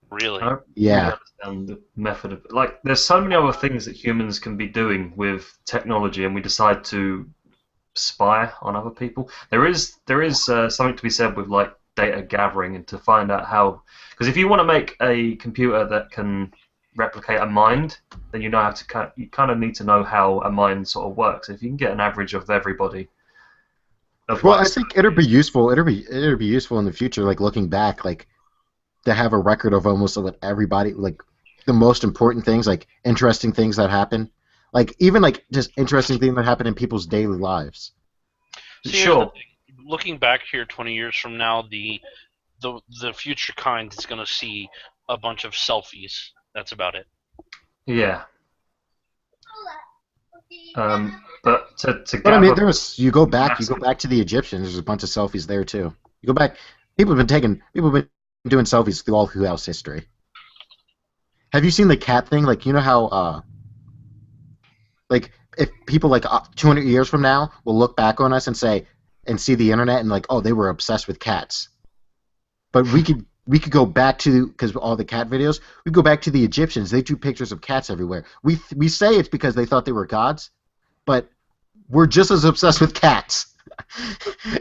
A: Really?
C: Yeah.
B: I understand the method of there's so many other things that humans can be doing with technology, and we decide to spy on other people. There is something to be said with like data gathering and to find out how. Because if you want to make a computer that can replicate a mind, then you kind of need to know how a mind sort of works. If you can get an average of everybody.
C: Well, I think it'll be useful. It'll be useful in the future, like looking back, like to have a record of almost what everybody, like the most important things, like interesting things that happen, like even like just interesting things that happen in people's daily lives.
A: See,
B: sure.
A: Looking back here 20 years from now, the future kind is going to see a bunch of selfies. That's about it.
B: Yeah. But
C: I mean, you go back to the Egyptians. There's a bunch of selfies there too. You go back. People have been doing selfies throughout history. Have you seen the cat thing? Like, you know how like if people like 200 years from now will look back on us and see the internet and like, oh, they were obsessed with cats. But we could go back to, because all the cat videos, we go back to the Egyptians. They drew pictures of cats everywhere. We say it's because they thought they were gods, but we're just as obsessed with cats.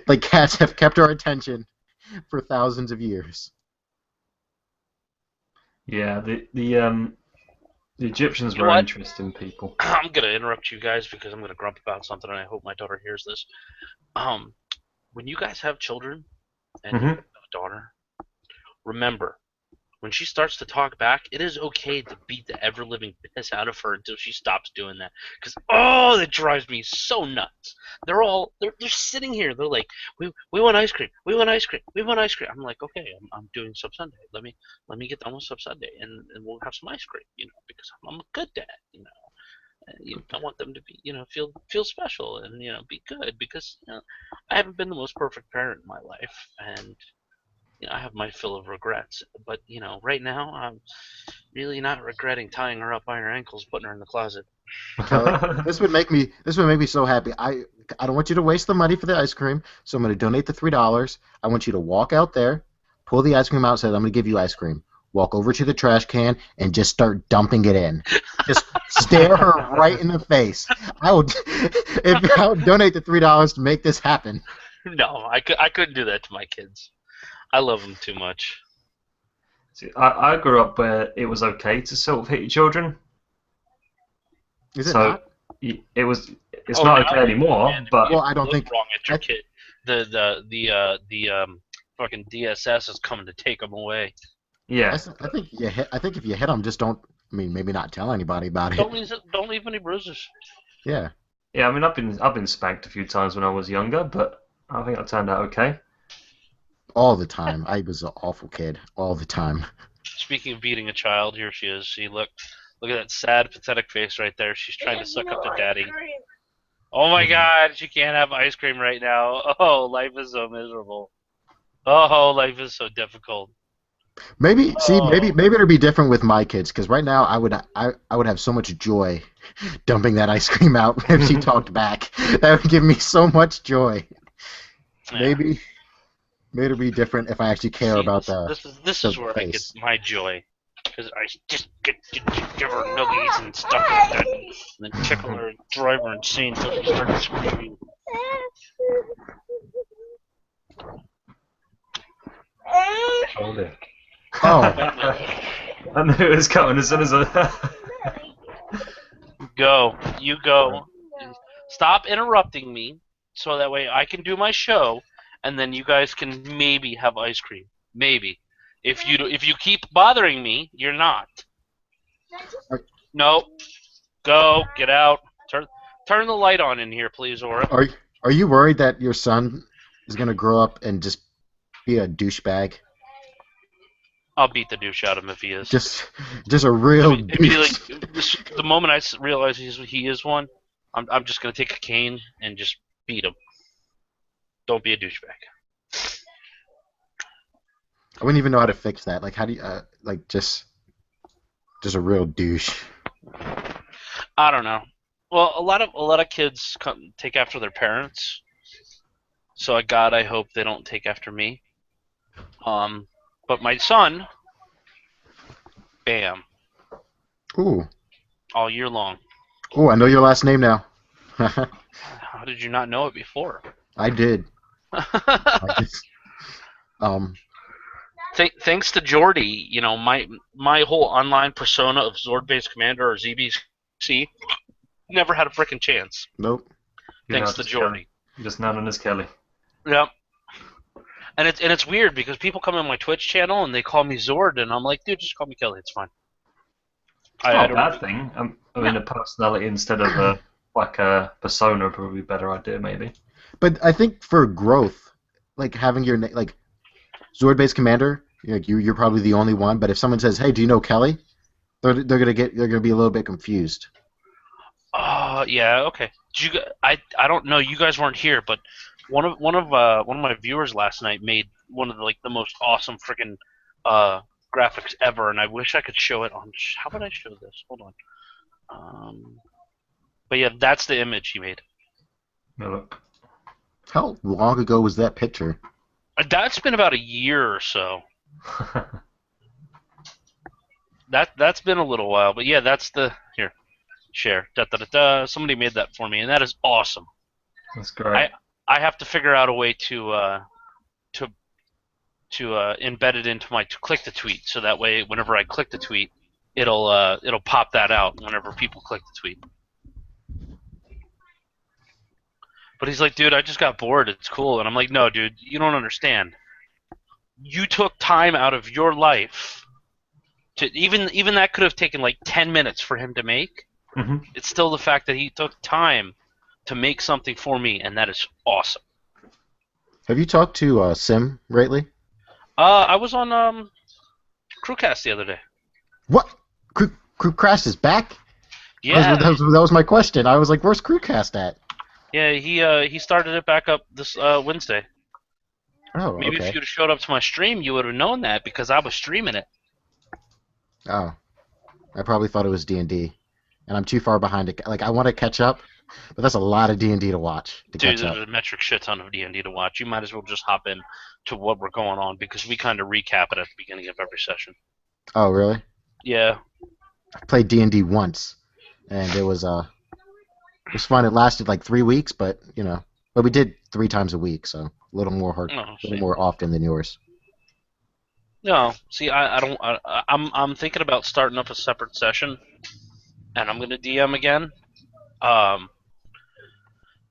C: Like cats have kept our attention for thousands of years.
B: Yeah, the Egyptians were interesting people.
A: I'm gonna interrupt you guys because I'm gonna grump about something, and I hope my daughter hears this. When you guys have children and you have a daughter, remember, when she starts to talk back, it is okay to beat the ever-living piss out of her until she stops doing that. Because, that drives me so nuts. They're sitting here. They're like, we want ice cream. We want ice cream. We want ice cream. I'm like, okay, I'm doing Sub Sunday. Let me get done with Sub Sunday, and we'll have some ice cream, because I'm a good dad, I want them to be, feel special and, be good, because, I haven't been the most perfect parent in my life, and I have my fill of regrets, but right now I'm really not regretting tying her up by her ankles, putting her in the closet.
C: Kelly, this would make me so happy. I don't want you to waste the money for the ice cream, so I'm going to donate the $3. I want you to walk out there, pull the ice cream out, and say, I'm going to give you ice cream. walk over to the trash can, and just start dumping it in. Just stare her right in the face. I would, if I would donate the $3 to make this happen.
A: No, I couldn't do that to my kids. I love them too much.
B: See, I grew up where it was okay to sort of hit your children.
C: Is it
B: So
C: not?
B: it was. It's
A: Oh,
B: not
A: now
B: okay anymore.
A: and
B: But
C: Well, I don't
A: look
C: think.
A: wrong at your
C: I-
A: kid. The fucking DSS is coming to take them away.
B: yeah,
C: I think you hit. I think if you hit them, just don't. I mean, maybe not tell anybody about it.
A: Don't leave any bruises.
C: Yeah.
B: yeah. I mean, I've been spanked a few times when I was younger, but I think I turned out okay.
C: All the time. I was an awful kid. All the time.
A: Speaking of beating a child, here she is. See, look at that sad, pathetic face right there. She's trying to suck up to daddy. Oh my God, she can't have ice cream right now. Oh, life is so miserable. Oh, life is so difficult.
C: Maybe
A: Oh.
C: maybe it'll be different with my kids because right now I would have so much joy dumping that ice cream out if she talked back. That would give me so much joy.
A: Yeah.
C: Maybe it'll be different if I actually care
A: See,
C: about
A: this
C: the
A: is where I get
C: face.
A: my joy, because I just get to give her nuggies and stuff like that, and then tickle her, and drive her insane until she starts screaming.
B: Hold it.
C: Oh,
B: I knew it was coming as soon as I.
A: Go, you go. Stop interrupting me, so that way I can do my show, and then you guys can maybe have ice cream. Maybe. If you keep bothering me, you're not. No. Go. Get out. Turn the light on in here, please, Aura.
C: are you worried that your son is gonna grow up and just be a douchebag?
A: I'll beat the douche out of him if he is.
C: Just a real
A: It'd be
C: douche.
A: like the moment I realize he is one, I'm just gonna take a cane and just beat him. Don't be a douchebag.
C: I wouldn't even know how to fix that. Like, how do you like just a real douche?
A: I don't know. Well, a lot of kids take after their parents. So I hope they don't take after me. But my son, bam,
C: Ooh,
A: all year long.
C: I know your last name now.
A: How did you not know it before?
C: I did. I just,
A: Thanks to Jordy, you know, my whole online persona of Zord-based Commander or ZBC never had a frickin' chance.
C: nope.
A: Thanks to Jordy.
B: Just known as Kelly.
A: Yep. And it's weird because people come on my Twitch channel and they call me Zord, and I'm like, dude, just call me Kelly. It's fine.
B: It's not a bad thing. I mean, a personality instead of a persona would probably be a better idea, maybe.
C: But I think for growth, like having your like Zord-based Commander, you're probably the only one. But if someone says, "Hey, do you know Kelly?" They're gonna be a little bit confused.
A: Yeah, okay. I don't know. You guys weren't here, but one of my viewers last night made one of the most awesome freaking graphics ever, and I wish I could show it on. How would I show this? Hold on. But yeah, that's the image he made.
B: No, look.
C: How long ago was that picture?
A: That's been about a year or so. That's been a little while, but yeah, that's the here. Share. Somebody made that for me, and that is awesome.
B: That's great.
A: I have to figure out a way to embed it into my click the tweet, so that way whenever I click the tweet, it'll pop that out whenever people click the tweet. But he's like, dude, I just got bored. It's cool, and I'm like, no, dude, you don't understand. You took time out of your life to even that could have taken like 10 minutes for him to make.
B: Mm-hmm.
A: It's still the fact that he took time to make something for me, and that is awesome.
C: Have you talked to Sim lately?
A: I was on Crewcast the other day.
C: What? Crewcast is back?
A: Yeah,
C: That was my question. I was like, where's Crewcast at?
A: yeah. He started it back up this Wednesday.
C: Oh,
A: Maybe
C: okay.
A: if you'd have showed up to my stream, you would have known that because I was streaming it.
C: Oh, I probably thought it was D&D, and I'm too far behind to like. I want to catch up, but that's a lot of D&D to watch to
A: Dude,
C: catch up.
A: there's a metric shit ton of D&D to watch. You might as well just hop in to what we're going on because we kind of recap it at the beginning of every session.
C: Oh, really?
A: Yeah.
C: I played D&D once, and it was fun. It lasted like 3 weeks, but but we did 3 times a week, so
A: No,
C: a little
A: see.
C: more often than yours.
A: No, see, I don't. I'm thinking about starting up a separate session, and I'm gonna DM again. Um,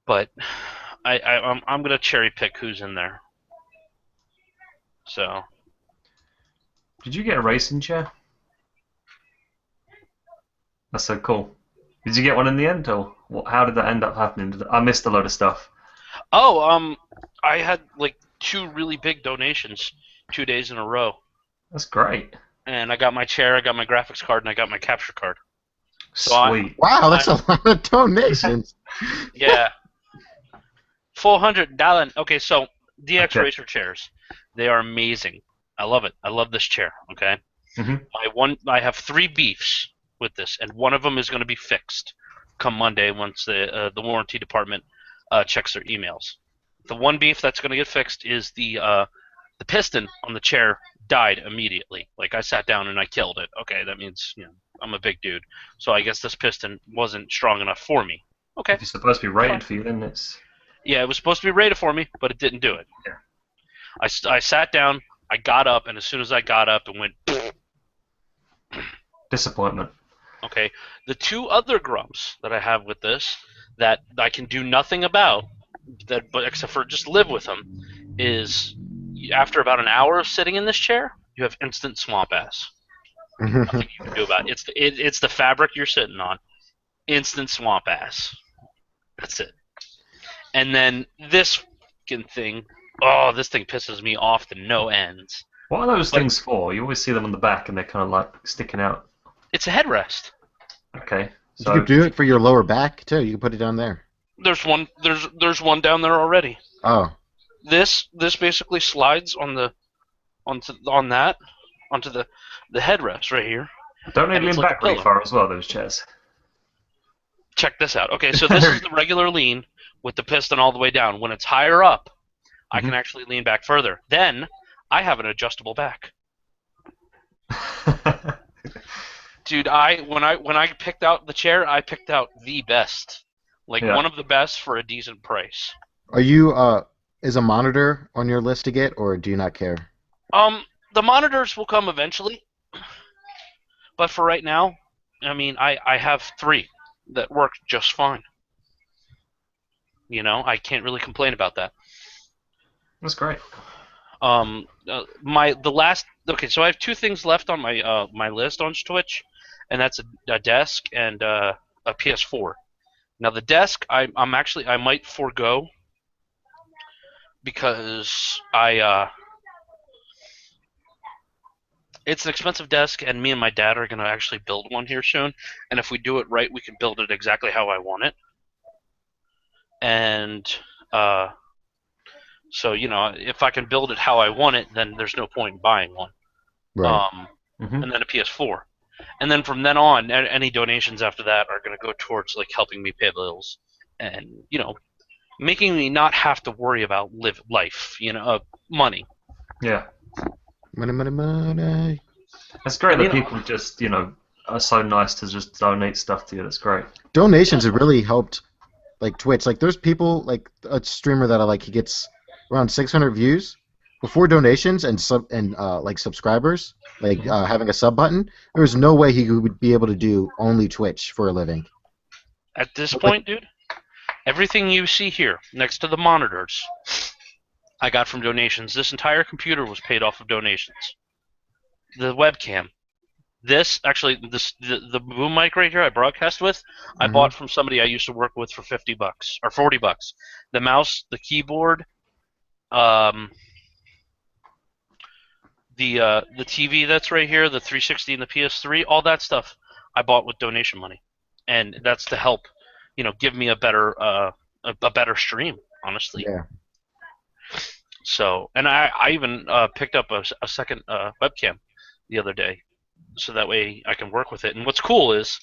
A: but I'm gonna cherry pick who's in there. So
B: Did you get a racing chair? That's so cool. Did you get one in the end, or how did that end up happening? I missed a lot of stuff.
A: Oh, I had like 2 really big donations 2 days in a row,
B: That's great.
A: and I got my chair, I got my graphics card, and I got my capture card. So
B: Sweet.
C: Wow, that's
A: I'm
C: a lot of donations.
A: yeah, $400. Okay, so DX
B: Okay.
A: Racer chairs, they are amazing. I love it. I love this chair. Okay,
B: Mhm.
A: I have 3 beefs with this, and one of them is going to be fixed come Monday once the warranty department checks their emails. The one beef that's going to get fixed is the piston on the chair died immediately. Like I sat down and I killed it. Okay, that means I'm a big dude, so I guess this piston wasn't strong enough for me. Okay,
B: If it's supposed to be rated for you, then it's
A: yeah, it was supposed to be rated for me, but it didn't do it.
B: Yeah.
A: I sat down, I got up, and as soon as I got up, it went.
B: disappointment.
A: Okay, the 2 other grumps that I have with this that I can do nothing about, but except for just live with them, is after about an hour of sitting in this chair, you have instant swamp ass. Nothing you can do about it. It's the fabric you're sitting on. Instant swamp ass. That's it. And then this fucking thing. Oh, this thing pisses me off to no ends.
B: What are those
A: But
B: things for? You always see them on the back, and they're kind of like sticking out.
A: it's a headrest.
B: Okay,
C: You
B: so
C: could do it for your lower back too. You could put it down there.
A: There's one down there already.
C: Oh,
A: This basically slides onto the headrest right here,
B: don't they
A: and it's
B: lean
A: like a
B: back really
A: pillow.
B: far as well? Those chairs.
A: Check this out. Okay, so this is the regular lean with the piston all the way down. When it's higher up, I can actually lean back further. Then I have an adjustable back. Dude, when I picked out the chair, I picked out the best. Like
B: Yeah.
A: one of the best for a decent price.
C: are you is a monitor on your list to get, or do you not care?
A: The monitors will come eventually, but for right now, I mean, I have 3 that work just fine. I can't really complain about that.
B: That's great.
A: Okay, so I have 2 things left on my list on Twitch, and that's a desk and a PS4. Now the desk, I might forego because it's an expensive desk, and me and my dad are gonna actually build one here soon. And if we do it right, we can build it exactly how I want it. And so if I can build it how I want it, then there's no point in buying one.
C: Right.
A: And then a PS4, and then from then on, any donations after that are going to go towards like helping me pay bills, and making me not have to worry about life, money.
B: Yeah,
C: Money, money, money.
B: that's great
A: And,
B: that people just are so nice to just donate stuff to you. That's great.
C: Donations have really helped, like Twitch. Like there's people like a streamer that I like. He gets around 600 views before donations and like subscribers, like having a sub button. There's no way he would be able to do only Twitch for a living.
A: At this point, dude, everything you see here next to the monitors, I got from donations. This entire computer was paid off of donations. The webcam. The boom mic right here I broadcast with, I bought from somebody I used to work with for $50 or $40. The mouse, the keyboard, the TV that's right here, the 360 and the PS3, all that stuff I bought with donation money, and that's to help, give me a better stream, honestly.
C: Yeah.
A: So, and I even picked up a second webcam the other day, so that way I can work with it. And what's cool is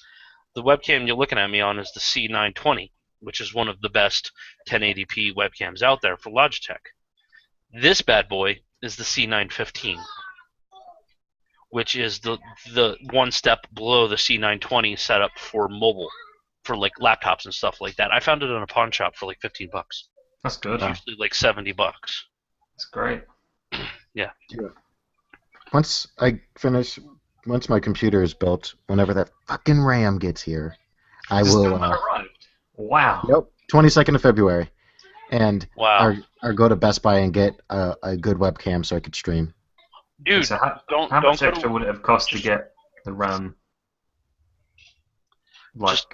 A: the webcam you're looking at me on is the C920, which is one of the best 1080p webcams out there for Logitech. This bad boy is the C915, which is the one step below the C920 setup for mobile, for like laptops and stuff like that. I found it in a pawn shop for like $15.
B: That's good.
A: It's usually like $70.
B: That's great.
A: Yeah.
C: Once my computer is built, whenever that fucking RAM gets here, I
B: It's
C: will.
B: still not arrived. Wow.
C: Yep, 22nd of February, and
A: Wow.
C: or go to Best Buy and get a good webcam so I could stream.
A: Dude,
B: So how
A: don't
B: much
A: go
B: extra would it have cost to get the RAM? Like,
A: Just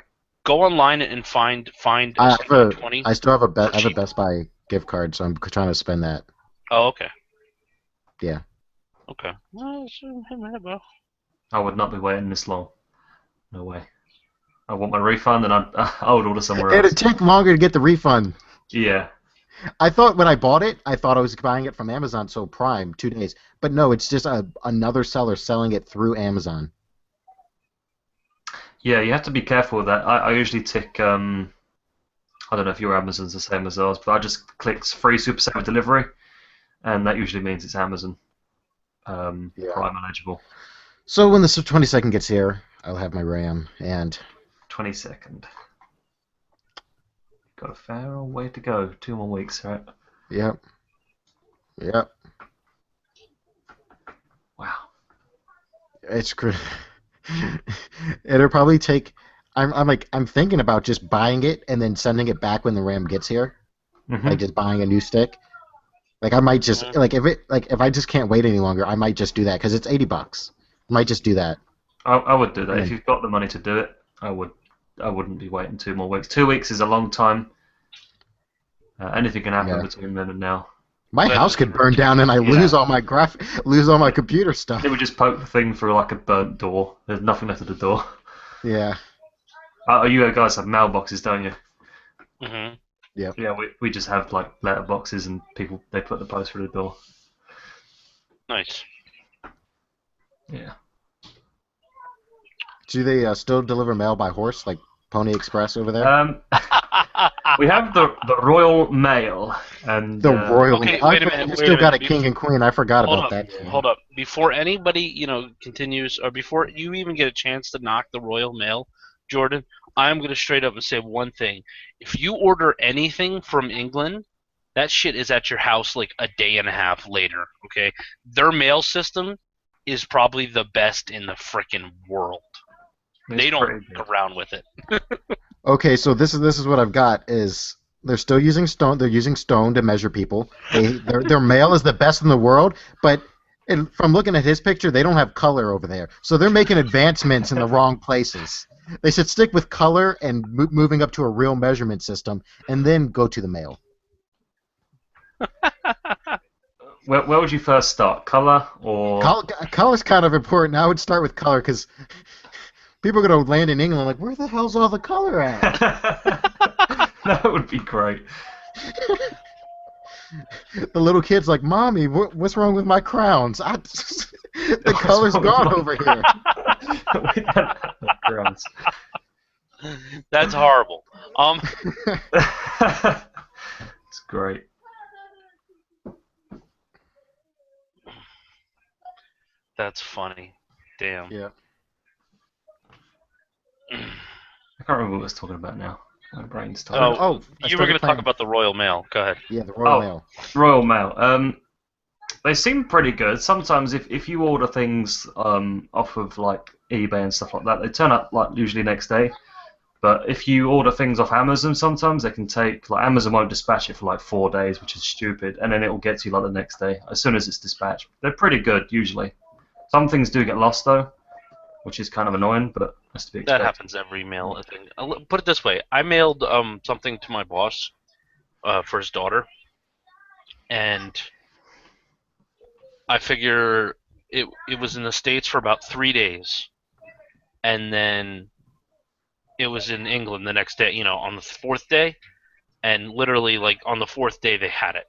A: go online and find a
C: I
A: C920.
C: still have I have a
A: cheap.
C: Best Buy gift card, so I'm trying to spend that.
A: Oh, okay.
C: Yeah.
A: Okay. Well,
B: I would not be waiting this long. No way. I want my refund, and I would order somewhere else.
C: It'd take longer to get the refund.
B: Yeah.
C: I thought when I bought it, I thought I was buying it from Amazon, so Prime, 2 days. But no, it's just another seller selling it through Amazon.
B: Yeah, you have to be careful with that. I usually tick, I don't know if your Amazon's the same as ours, but I just click free Super Saver delivery, and that usually means it's Amazon Prime eligible.
C: So when the 22nd gets here, I'll have my RAM, and
B: 22nd. Got a fair old way to go. 2 more weeks, right?
C: Yep.
B: Wow.
C: It's it'll probably take. I'm thinking about just buying it and then sending it back when the RAM gets here,
B: Mhm.
C: like just buying a new stick. Like I might just if I just can't wait any longer, I might just do that because it's $80. I might just do that.
B: I would do that.
C: Yeah.
B: If you've got the money to do it, I wouldn't be waiting 2 more weeks. 2 weeks is a long time. Anything can happen
C: Yeah.
B: between then and now.
C: My
A: That
C: house
A: is
C: could burn down and I
B: Yeah.
C: lose all my computer stuff.
B: They would just poke the thing through like a burnt door. There's nothing left of the door.
C: Yeah.
B: You guys have mailboxes, don't you?
A: Mm-hmm.
B: Yeah, we just have like letter boxes and they put the post through the door.
A: Nice.
B: Yeah.
C: Do they still deliver mail by horse, like Pony Express over there?
B: We have the Royal Mail and
C: The Royal.
A: Okay,
C: I
A: wait a
C: thought
A: minute,
C: you
A: wait
C: still
A: a
C: got a
A: minute.
C: king and queen. I forgot
A: Hold
C: about
A: up,
C: that.
A: hold up. Before anybody, continues, or before you even get a chance to knock the Royal Mail, Jordan, I'm going to straight up and say one thing. If you order anything from England, that shit is at your house like a day and a half later, okay? Their mail system is probably the best in the frickin' world.
B: it's
A: They don't
B: pretty good.
A: fuck around with it.
C: Okay, so this is what I've got is they're still using stone. They're using stone to measure people. Their mail is the best in the world, but from looking at his picture, they don't have color over there. So they're making advancements in the wrong places. They should stick with color and moving up to a real measurement system, and then go to the mail.
B: Where would you first start? Color or?
C: Color's kind of important. I would start with color because people are going to land in England like, where the hell's all the color at?
B: That would be great.
C: The little kid's like, Mommy, what's wrong with my crowns? The color's
B: wrong with
C: gone
B: my
C: over here.
B: We don't have the crowns.
A: That's horrible.
B: It's great.
A: That's funny. Damn.
C: Yeah.
B: I can't remember what I was talking about now. My brain's tired.
A: Oh,
C: I
A: you were going
C: started
A: to talk
C: playing-
A: about the Royal Mail. Go ahead.
C: Yeah, the Royal
B: Oh.
C: Mail.
B: Royal Mail. They seem pretty good. Sometimes if you order things off of like eBay and stuff like that, they turn up like usually next day. But if you order things off Amazon, sometimes they can take like Amazon won't dispatch it for like 4 days, which is stupid, and then it will get to you like the next day as soon as it's dispatched. They're pretty good usually. Some things do get lost though, which is kind of annoying, but has to be expected.
A: That happens every mail thing. Put it this way: I mailed something to my boss for his daughter, and I figure it was in the States for about 3 days, and then it was in England the next day. On the 4th day, and literally like on the 4th day they had it.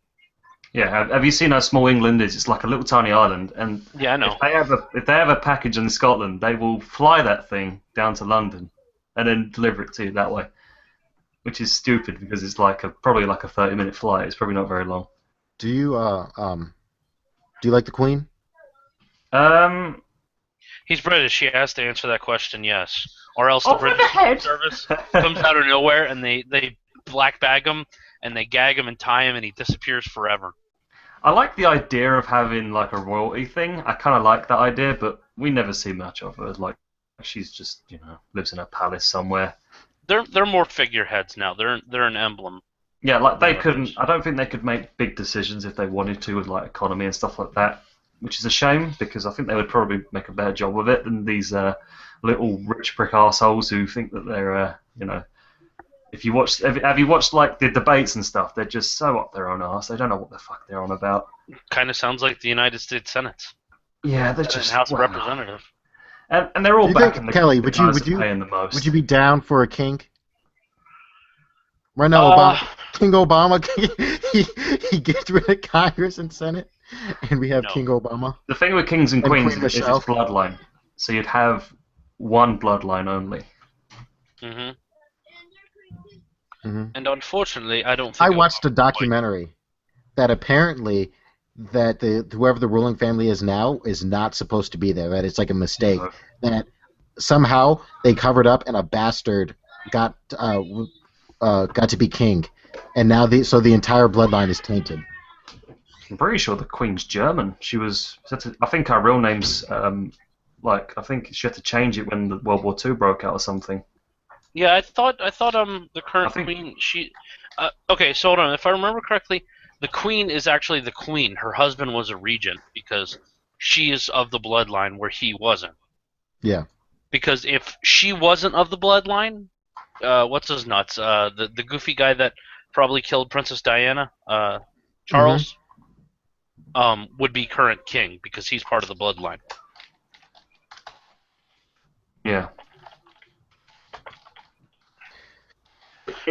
B: Yeah, have you seen how small England is? It's like a little tiny island, and
A: Yeah, I know.
B: if they have a package in Scotland, they will fly that thing down to London and then deliver it to you that way, which is stupid because it's probably like a 30-minute flight. It's probably not very long.
C: Do you like the Queen?
A: He's British. He has to answer that question, yes. Or else the
B: Over
A: British
B: the
A: Secret
B: head.
A: Service comes out of nowhere and they black bag him and they gag him and tie him and he disappears forever.
B: I like the idea of having like a royalty thing. I kind of like that idea, but we never see much of her. Like she's just lives in a palace somewhere.
A: They're more figureheads now. They're an emblem.
B: Yeah, like they
A: Nowadays.
B: couldn't. I don't think they could make big decisions if they wanted to with like economy and stuff like that, which is a shame because I think they would probably make a better job of it than these little rich prick assholes who think that they're If you watch, have you watched like the debates and stuff? They're just so up their own arse. They don't know what the fuck they're on about.
A: Kind of sounds like the United States Senate
B: Yeah, they're
A: and
B: just
A: House of
B: well,
A: Representatives.
B: and they're all
C: Do you
B: back
C: think,
B: in the
C: Kelly,
B: the
C: would you-
B: guys
C: would
B: that
C: you-
B: paying the most.
C: Would you be down for a king? Right now, Obama, King Obama, he gets rid of Congress and Senate, and we have
A: No.
C: King Obama.
B: The thing with kings and
C: And
B: queens
C: Queen
B: is its
C: Michelle.
B: bloodline. So you'd have one bloodline only.
A: hmm
C: hmm
A: And unfortunately, I don't think
C: I
A: it would
C: watched a
A: work.
C: documentary that apparently that whoever the ruling family is now is not supposed to be there. That it's like a mistake.
B: So,
C: That somehow they covered up and a bastard got to be king, and now the entire bloodline is tainted.
B: I'm pretty sure the queen's German. She was. I think her real name's I think she had to change it when the World War II broke out or something.
A: Yeah, I thought the current
B: I think-
A: queen okay, so hold on. If I remember correctly, the queen is actually the queen. Her husband was a regent because she is of the bloodline where he wasn't.
C: Yeah.
A: Because if she wasn't of the bloodline, what's his nuts? The goofy guy that probably killed Princess Diana, Charles, would be current king because he's part of the bloodline.
B: Yeah.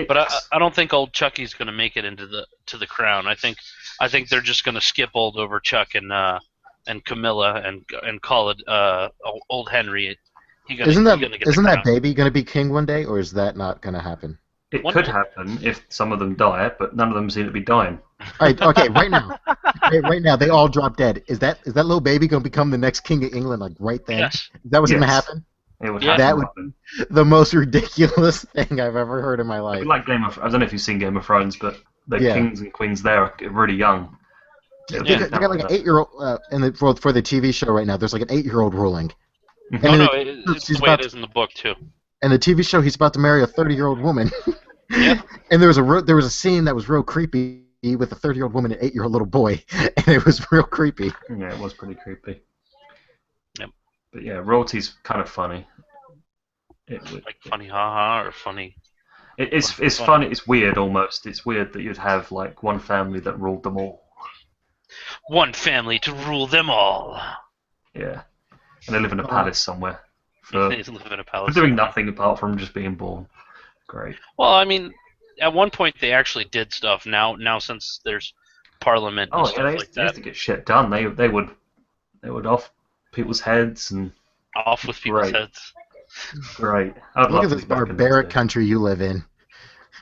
A: But I don't think old Chucky's going to make it into the crown. I think they're just going to skip over Chuck and Camilla and call it old Henry.
C: Isn't that baby going to be king one day, or is that not going to happen?
B: It
A: One
B: could
A: day.
B: happen if some of them die, but none of them seem to be dying.
C: All right, okay, right now they all drop dead. Is that little baby going to become the next king of England, like right then?
A: Yes.
C: Is that what's going to
B: Yes.
C: happen?
B: It would
A: Yeah.
B: have
C: That
B: to
C: would-
B: happen.
C: The most ridiculous thing I've ever heard in my life.
B: Like I don't know if you've seen Game of Thrones, but the
C: Yeah.
B: kings and queens there are really young. It
C: They
B: would
C: got like an 8-year-old for the TV show right now. There's like an 8-year-old ruling,
A: Oh
C: And
A: no,
C: then
A: it's
C: she's
A: the way
C: about
A: it is in the book too.
C: and the TV show he's about to marry a 30-year-old woman.
A: Yeah.
C: And there was a scene that was real creepy with a 30-year-old woman and an 8-year-old little boy, and it was real creepy.
B: Yeah, it was pretty creepy.
A: Yep.
B: But yeah, royalty's kind of funny.
A: Like funny haha or funny.
B: It's
A: funny.
B: funny. It's weird almost. It's weird that you'd have like one family that ruled them all.
A: One family to rule them all.
B: Yeah, and they live in a palace somewhere for
A: They live in a palace.
B: doing nothing apart from just being born. Great.
A: Well, I mean, at one point they actually did stuff. Now since there's parliament and
B: Oh
A: stuff
B: yeah, they
A: like
B: used, they used
A: that,
B: to get shit done. They would off people's heads and
A: off with people's
B: Right.
A: heads.
B: great. I'd
C: Look
B: love
C: at
B: to
C: this
B: be back in those
C: barbaric
B: days.
C: country you live in.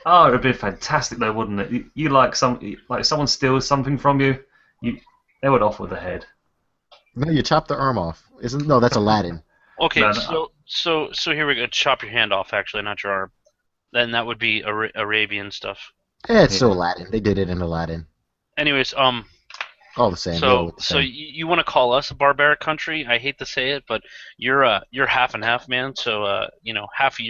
B: Oh, it'd be fantastic though, wouldn't it? You like someone steals something from you, they would off with the head.
C: No, you chop the arm off. No, that's Aladdin.
A: Okay,
B: No.
A: so here we go. Chop your hand off, actually, not your arm. Then that would be Arabian stuff.
C: Yeah, it's still Aladdin. They did it in Aladdin.
A: Anyways,
C: All the same. they all
A: so
C: look the
A: so
C: same.
A: you want to call us a barbaric country? I hate to say it, but you're half and half, man. So half of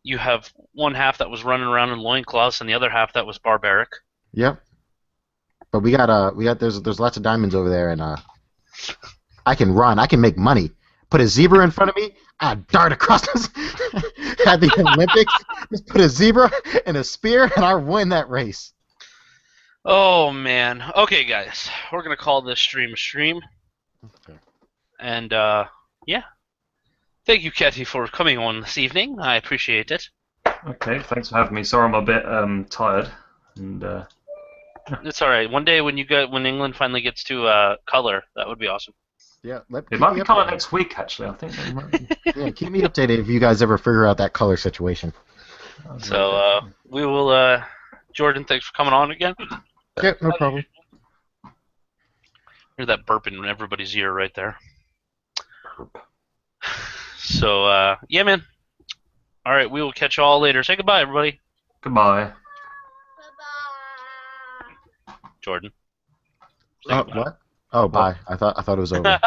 A: you have one half that was running around in loincloths and the other half that was barbaric.
C: Yep. But we got there's lots of diamonds over there, and I can run. I can make money. Put a zebra in front of me. I dart across this. At the Olympics, just put a zebra and a spear, and I win that race.
A: Oh man. Okay, guys, we're gonna call this stream a stream.
C: Okay.
A: And yeah, thank you, Ketty, for coming on this evening. I appreciate it.
B: Okay, thanks for having me. Sorry, I'm a bit tired. And
A: It's all right. One day when England finally gets to color, that would be awesome.
C: Yeah.
B: it might be colour next week actually. I think. They might-
C: Yeah, keep me updated if you guys ever figure out that color situation.
A: So we will. Jordan, thanks for coming on again.
C: Yeah, no problem.
A: Hear that burp in everybody's ear right there. So yeah, man. All right, we will catch you all later. Say goodbye, everybody.
B: Goodbye.
A: Jordan. Say
C: Oh,
A: goodbye.
C: what? Oh, bye. I thought it was over.